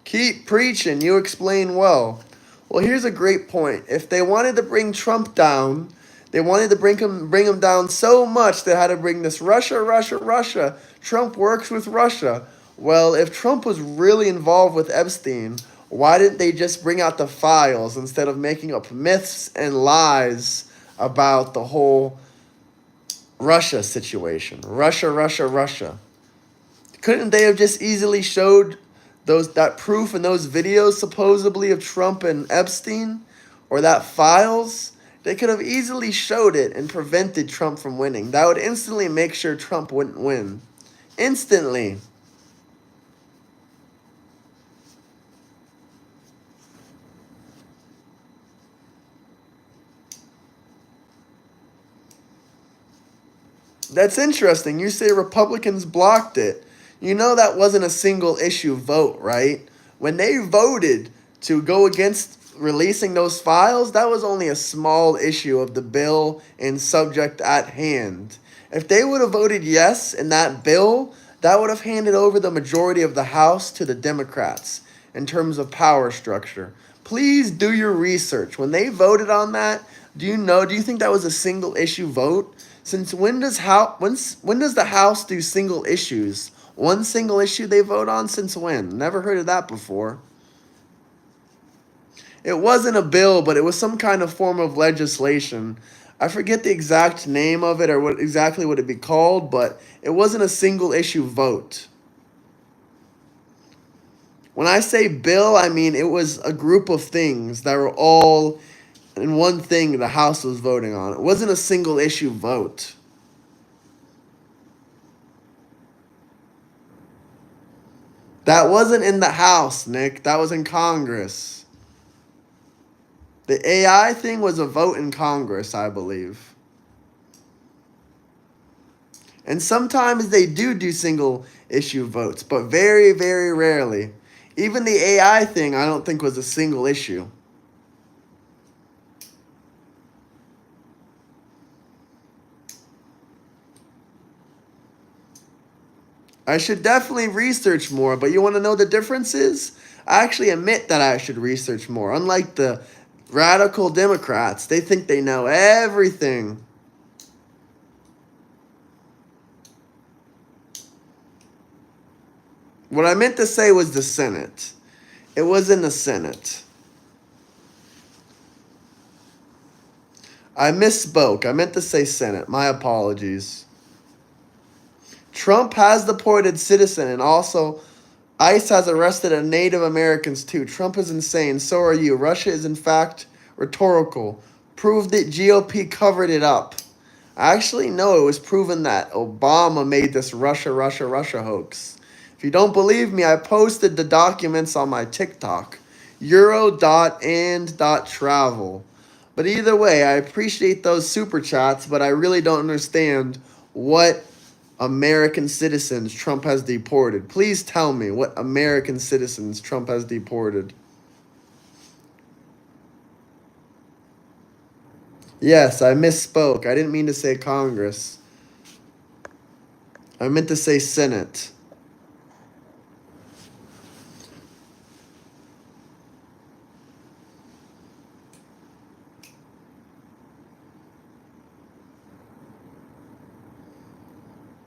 Keep preaching. You explain well. Well, here's a great point. If they wanted to bring Trump down, they wanted to bring him down so much they had to bring this Russia, Russia, Russia. Trump works with Russia. Well, if Trump was really involved with Epstein, why didn't they just bring out the files instead of making up myths and lies about the whole Russia situation? Russia, Russia, Russia. Couldn't they have just easily showed that proof in those videos supposedly of Trump and Epstein, or that files? They could have easily showed it and prevented Trump from winning. That would instantly make sure Trump wouldn't win. Instantly. That's interesting. You say Republicans blocked it. You know that wasn't a single issue vote, right? When they voted to go against releasing those files, that was only a small issue of the bill and subject at hand. If they would have voted yes in that bill, that would have handed over the majority of the House to the Democrats in terms of power structure. Please do your research. When they voted on that, do you think that was a single issue vote? Since when does the House do single issues? One single issue they vote on? Since when? Never heard of that before. It wasn't a bill, but it was some kind of form of legislation. I forget the exact name of it or what it'd be called, but it wasn't a single issue vote. When I say bill, I mean it was a group of things that were all in one thing the House was voting on. It wasn't a single issue vote. That wasn't in the House, Nick. That was in Congress. The AI thing was a vote in Congress, I believe. And sometimes they do single issue votes, but very, very rarely. Even the AI thing I don't think was a single issue. I should definitely research more, but you want to know the differences? I actually admit that I should research more. Unlike the radical Democrats, they think they know everything. What I meant to say was the Senate. It was in the Senate. I misspoke. I meant to say Senate. My apologies. Trump has deported citizen, and also ICE has arrested a Native Americans too. Trump is insane. So are you. Russia is in fact rhetorical. Proved that GOP covered it up. Actually, no, it was proven that Obama made this Russia hoax. If you don't believe me, I posted the documents on my TikTok. Euro.and.travel. But either way, I appreciate those super chats, but I really don't understand what American citizens Trump has deported. Please tell me what American citizens Trump has deported. Yes, I misspoke. I didn't mean to say Congress. I meant to say Senate.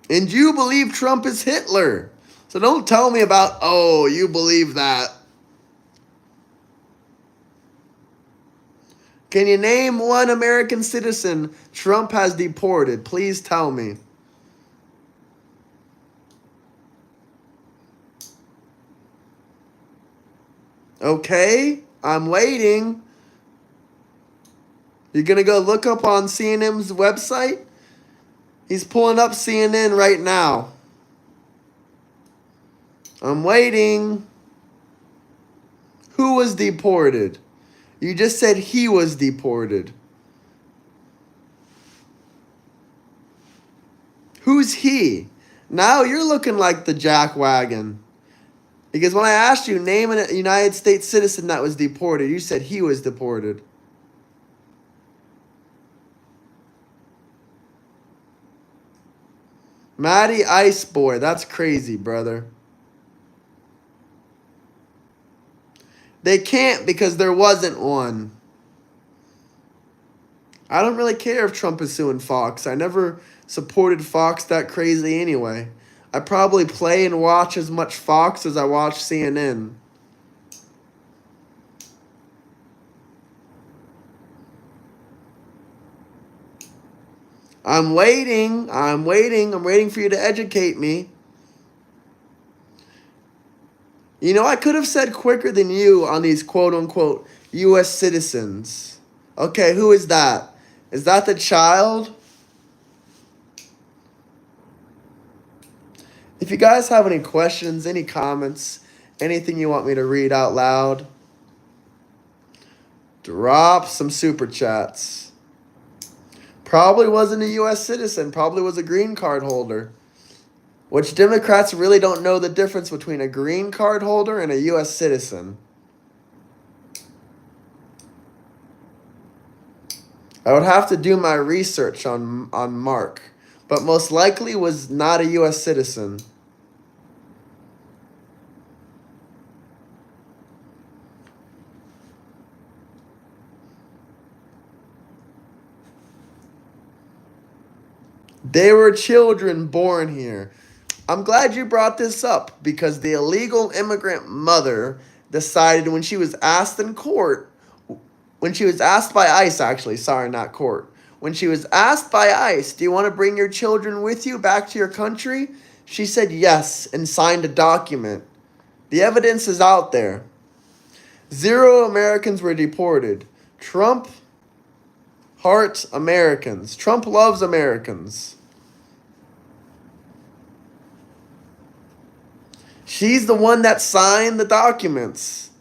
And you believe Trump is Hitler. So don't tell me about, oh, you believe that. Can you name one American citizen Trump has deported? Please tell me. Okay, I'm waiting. You're going to go look up on CNN's website? He's pulling up CNN right now. I'm waiting. Who was deported? You just said he was deported. Who's he? Now you're looking like the jackwagon. Because when I asked you, name a United States citizen that was deported, you said he was deported. Matty Ice Boy, that's crazy, brother. They can't because there wasn't one. I don't really care if Trump is suing Fox. I never supported Fox that crazy anyway. I probably play and watch as much Fox as I watch CNN. I'm waiting. I'm waiting for you to educate me. You know, I could have said quicker than you on these quote-unquote U.S. citizens. Okay, who is that? Is that the child? If you guys have any questions, any comments, anything you want me to read out loud, drop some super chats. Probably wasn't a U.S. citizen. Probably was a green card holder. Which Democrats really don't know the difference between a green card holder and a U.S. citizen. I would have to do my research on Mark, but most likely was not a U.S. citizen. They were children born here. I'm glad you brought this up because the illegal immigrant mother decided when she was asked in court, when she was asked by ICE actually, sorry, not court. When she was asked by ICE, do you want to bring your children with you back to your country? She said yes and signed a document. The evidence is out there. 0 Americans were deported. Trump hearts Americans. Trump loves Americans. She's the one that signed the documents.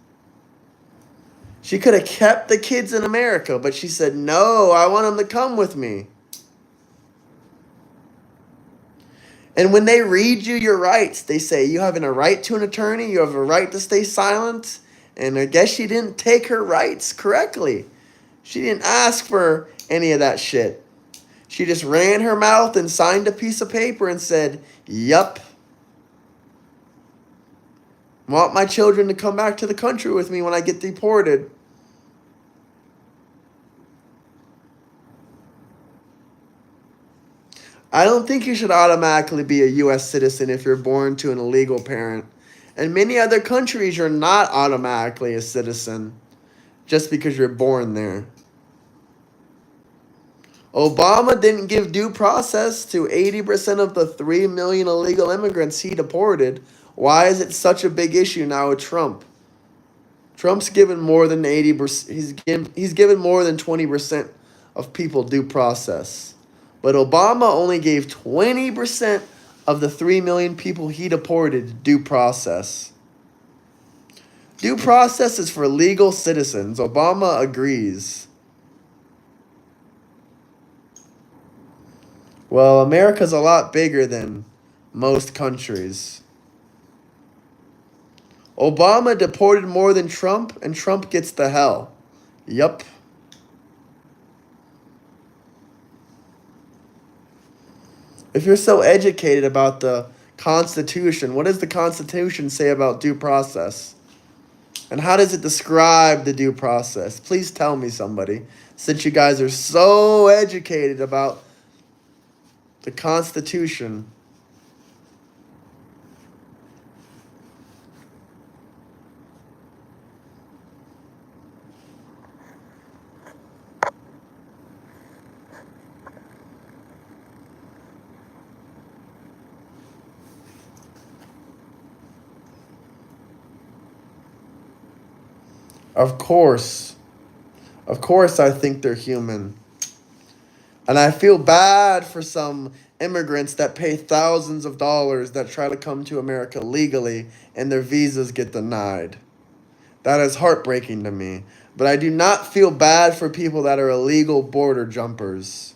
She could have kept the kids in America, but she said, no, I want them to come with me. And when they read you your rights, they say you have a right to an attorney, you have a right to stay silent, and I guess she didn't take her rights correctly. She didn't ask for any of that shit. She just ran her mouth and signed a piece of paper and said, yup. Want my children to come back to the country with me when I get deported. I don't think you should automatically be a U.S. citizen if you're born to an illegal parent. In many other countries, you're not automatically a citizen just because you're born there. Obama didn't give due process to 80% of the 3 million illegal immigrants he deported. Why is it such a big issue now with Trump? Trump's given more than 80%. He's given more than 20% of people due process. But Obama only gave 20% of the 3 million people he deported due process. Due process is for legal citizens. Obama agrees. Well, America's a lot bigger than most countries. Obama deported more than Trump, and Trump gets the hell. Yup. If you're so educated about the Constitution, what does the Constitution say about due process? And how does it describe the due process? Please tell me, somebody, since you guys are so educated about the Constitution. Of course. Of course, I think they're human. And I feel bad for some immigrants that pay thousands of dollars that try to come to America legally and their visas get denied. That is heartbreaking to me. But I do not feel bad for people that are illegal border jumpers.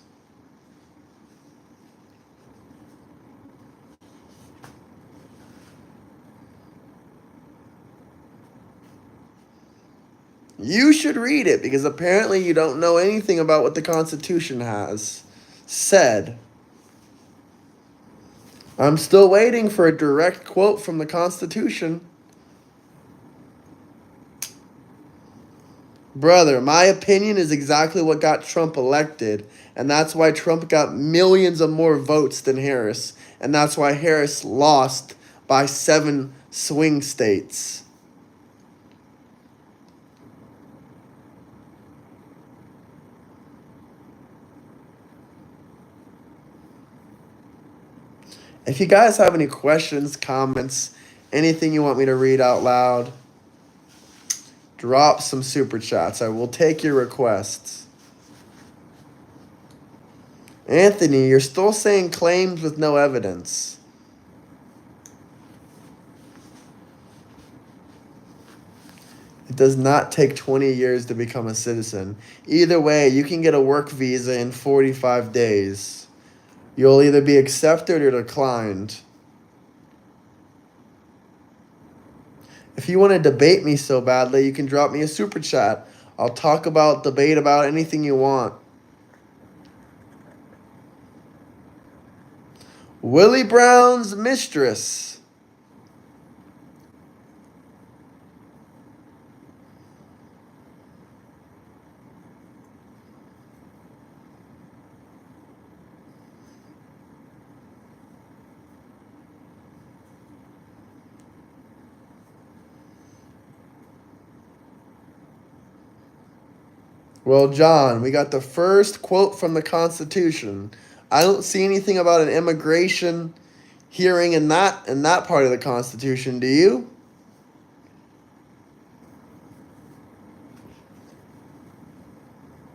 You should read it because apparently you don't know anything about what the Constitution has said. I'm still waiting for a direct quote from the Constitution. Brother, my opinion is exactly what got Trump elected, and that's why Trump got millions of more votes than Harris, and that's why Harris lost by 7 swing states. If you guys have any questions, comments, anything you want me to read out loud, drop some super chats. I will take your requests. Anthony, you're still saying claims with no evidence. It does not take 20 years to become a citizen. Either way, you can get a work visa in 45 days. You'll either be accepted or declined. If you want to debate me so badly, you can drop me a super chat. I'll talk about, debate about anything you want. Willie Brown's mistress. Well, John, we got the first quote from the Constitution. I don't see anything about an immigration hearing in that part of the Constitution, do you?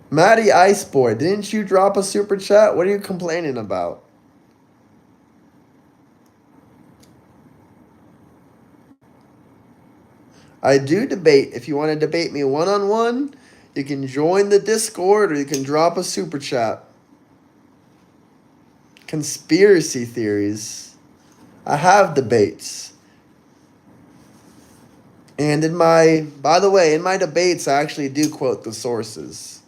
Matty Iceboy, didn't you drop a super chat? What are you complaining about? I do debate. If you want to debate me one-on-one, you can join the Discord or you can drop a super chat. Conspiracy theories. I have debates. And by the way, in my debates, I actually do quote the sources.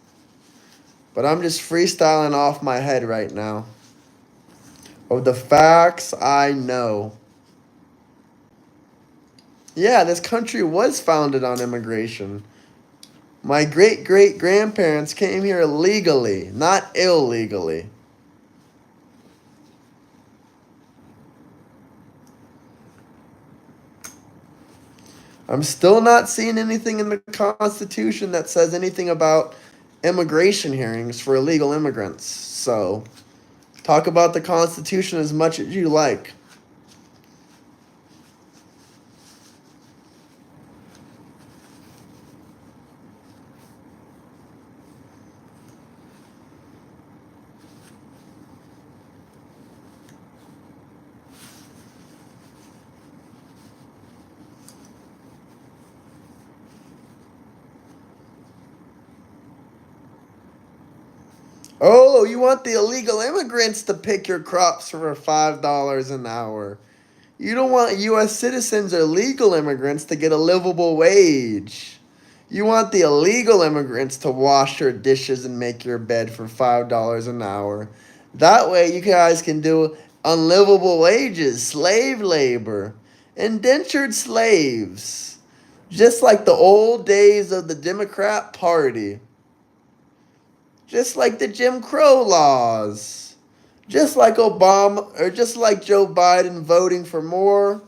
But I'm just freestyling off my head right now of the facts I know. Yeah, this country was founded on immigration. My great-great-grandparents came here legally, not illegally. I'm still not seeing anything in the Constitution that says anything about immigration hearings for illegal immigrants. So, talk about the Constitution as much as you like. Oh, you want the illegal immigrants to pick your crops for $5 an hour. You don't want U.S. citizens or legal immigrants to get a livable wage. You want the illegal immigrants to wash your dishes and make your bed for $5 an hour. That way, you guys can do unlivable wages, slave labor, indentured slaves. Just like the old days of the Democrat Party. Just like the Jim Crow laws. Just like Obama, or just like Joe Biden voting for more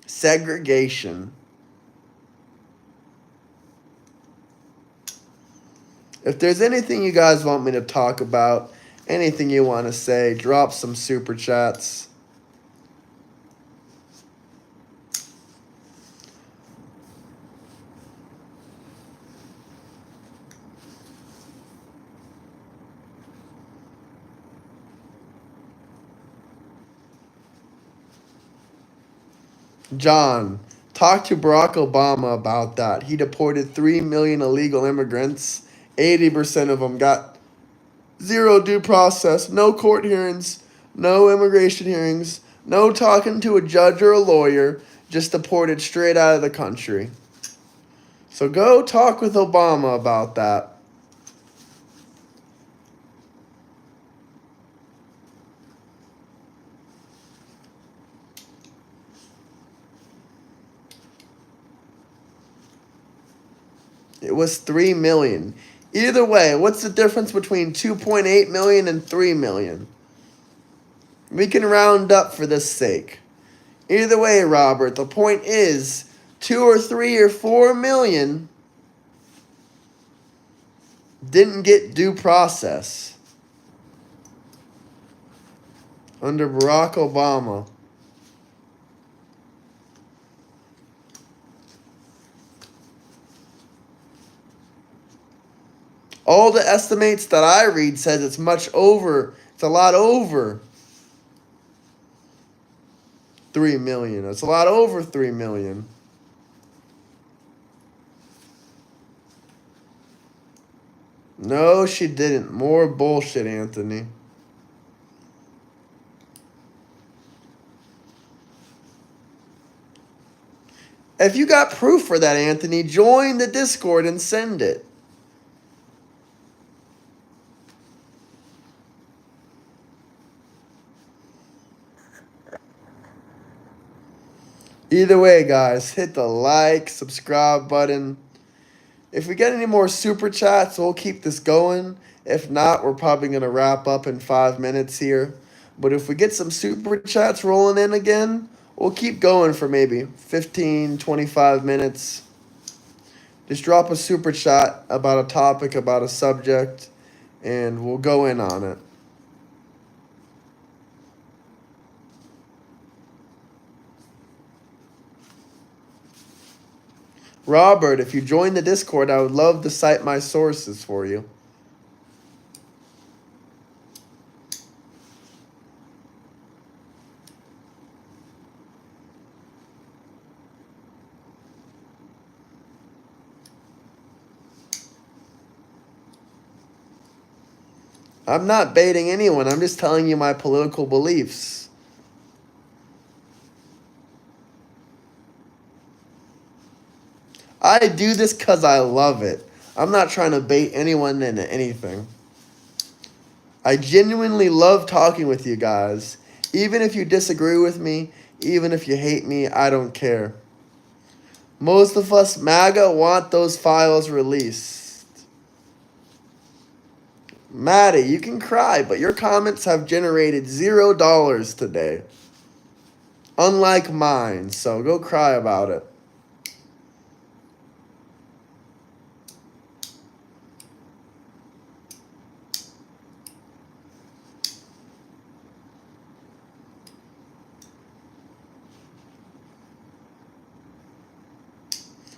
segregation. If there's anything you guys want me to talk about, anything you want to say, drop some super chats. John, talk to Barack Obama about that. He deported 3 million illegal immigrants. 80% of them got zero due process, no court hearings, no immigration hearings, no talking to a judge or a lawyer, just deported straight out of the country. So go talk with Obama about that. It was 3 million. Either way, what's the difference between 2.8 million and 3 million? We can round up for this sake. Either way, Robert, the point is 2 or 3 or 4 million didn't get due process under Barack Obama. All the estimates that I read says it's a lot over 3 million. It's a lot over 3 million. No, she didn't. More bullshit, Anthony. If you got proof for that, Anthony, join the Discord and send it. Either way, guys, hit the like, subscribe button. If we get any more super chats, we'll keep this going. If not, we're probably going to wrap up in 5 minutes here. But if we get some super chats rolling in again, we'll keep going for maybe 15, 25 minutes. Just drop a super chat about a topic, about a subject, and we'll go in on it. Robert, if you join the Discord, I would love to cite my sources for you. I'm not baiting anyone. I'm just telling you my political beliefs. I do this because I love it. I'm not trying to bait anyone into anything. I genuinely love talking with you guys. Even if you disagree with me, even if you hate me, I don't care. Most of us MAGA want those files released. Maddie, you can cry, but your comments have generated $0 today. Unlike mine, so go cry about it.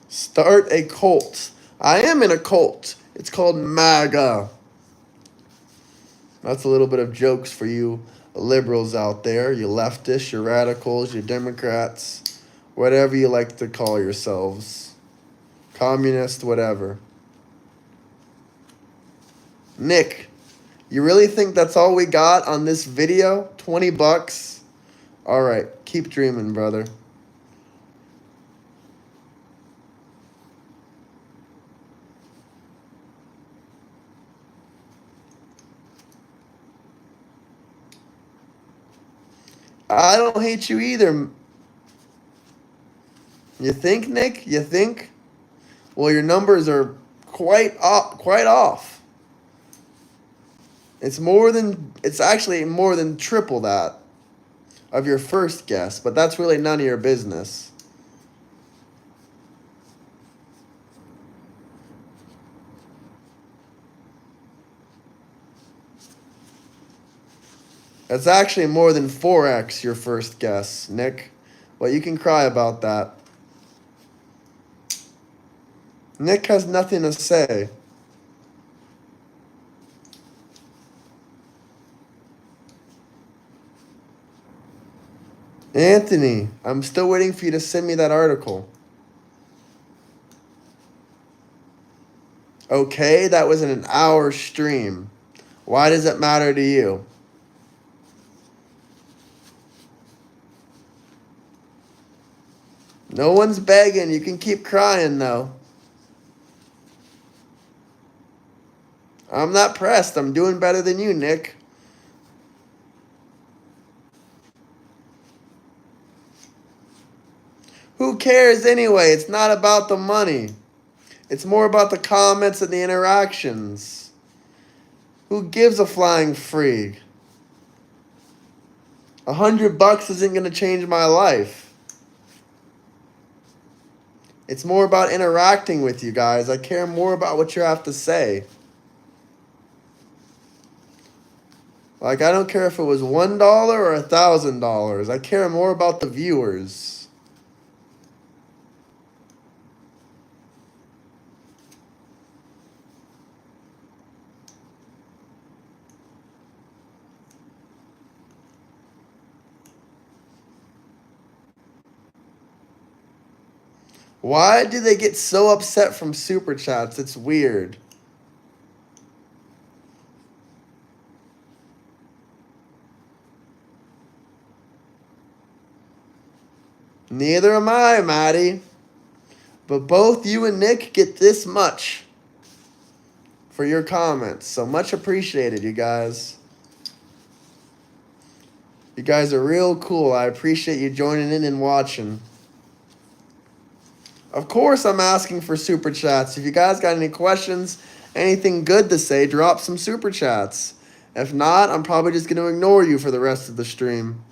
Start a cult. I am in a cult. It's called MAGA. That's a little bit of jokes for you liberals out there, you leftists, you radicals, you Democrats, whatever you like to call yourselves. Communist, whatever. Nick, you really think that's all we got on this video? 20 bucks? All right, keep dreaming, brother. I don't hate you either. You think, Nick? You think? Well, your numbers are quite off. It's actually more than triple that of your first guess, but that's really none of your business. That's actually more than 4x your first guess, Nick. Well, you can cry about that. Nick has nothing to say. Anthony, I'm still waiting for you to send me that article. Okay, that was in an hour stream. Why does it matter to you? No one's begging. You can keep crying, though. I'm not pressed. I'm doing better than you, Nick. Who cares anyway? It's not about the money. It's more about the comments and the interactions. Who gives a flying frig? $100 isn't going to change my life. It's more about interacting with you guys. I care more about what you have to say. Like, I don't care if it was $1 or $1,000. I care more about the viewers. Why do they get so upset from super chats? It's weird. Neither am I, Maddie. But both you and Nick get this much for your comments. So much appreciated, you guys. You guys are real cool. I appreciate you joining in and watching. Of course, I'm asking for super chats. If you guys got any questions, anything good to say, drop some super chats. If not, I'm probably just going to ignore you for the rest of the stream.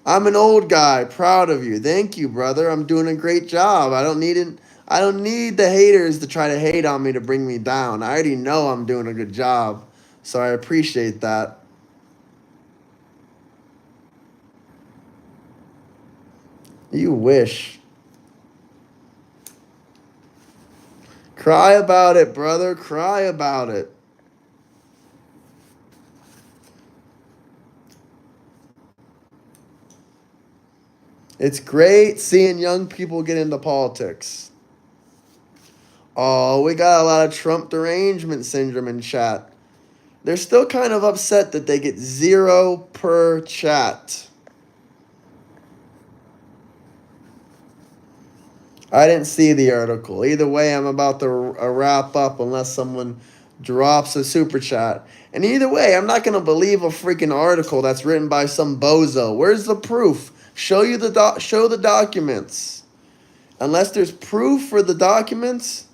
I'm an old guy, proud of you. Thank you, brother. I'm doing a great job. I don't need the haters to try to hate on me to bring me down. I already know I'm doing a good job. So I appreciate that. You wish. Cry about it, brother. Cry about it. It's great seeing young people get into politics. Oh, we got a lot of Trump derangement syndrome in chat. They're still kind of upset that they get 0 per chat. I didn't see the article. Either way, I'm about to wrap up unless someone drops a super chat. And either way, I'm not going to believe a freaking article that's written by some bozo. Where's the proof? Show the documents. Unless there's proof for the documents.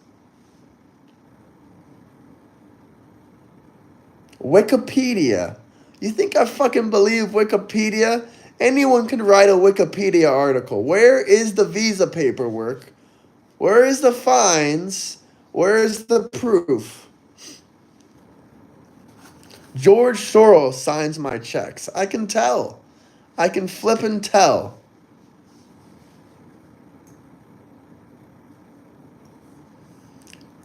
Wikipedia. You think I fucking believe Wikipedia? Anyone can write a Wikipedia article. Where is the visa paperwork? Where is the fines? Where is the proof? George Soros signs my checks. I can tell. I can flip and tell.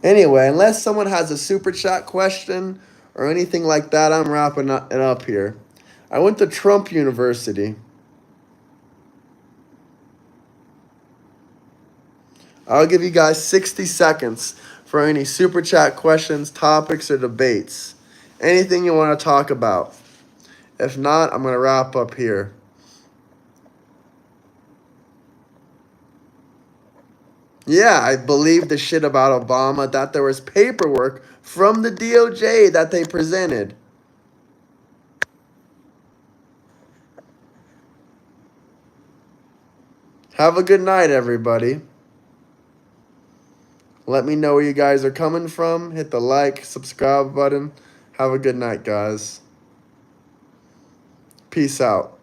Anyway, unless someone has a super chat question or anything like that, I'm wrapping it up here. I went to Trump University. I'll give you guys 60 seconds for any super chat questions, topics, or debates. Anything you want to talk about. If not, I'm going to wrap up here. Yeah, I believe the shit about Obama, that there was paperwork from the DOJ that they presented. Have a good night, everybody. Let me know where you guys are coming from. Hit the like, subscribe button. Have a good night, guys. Peace out.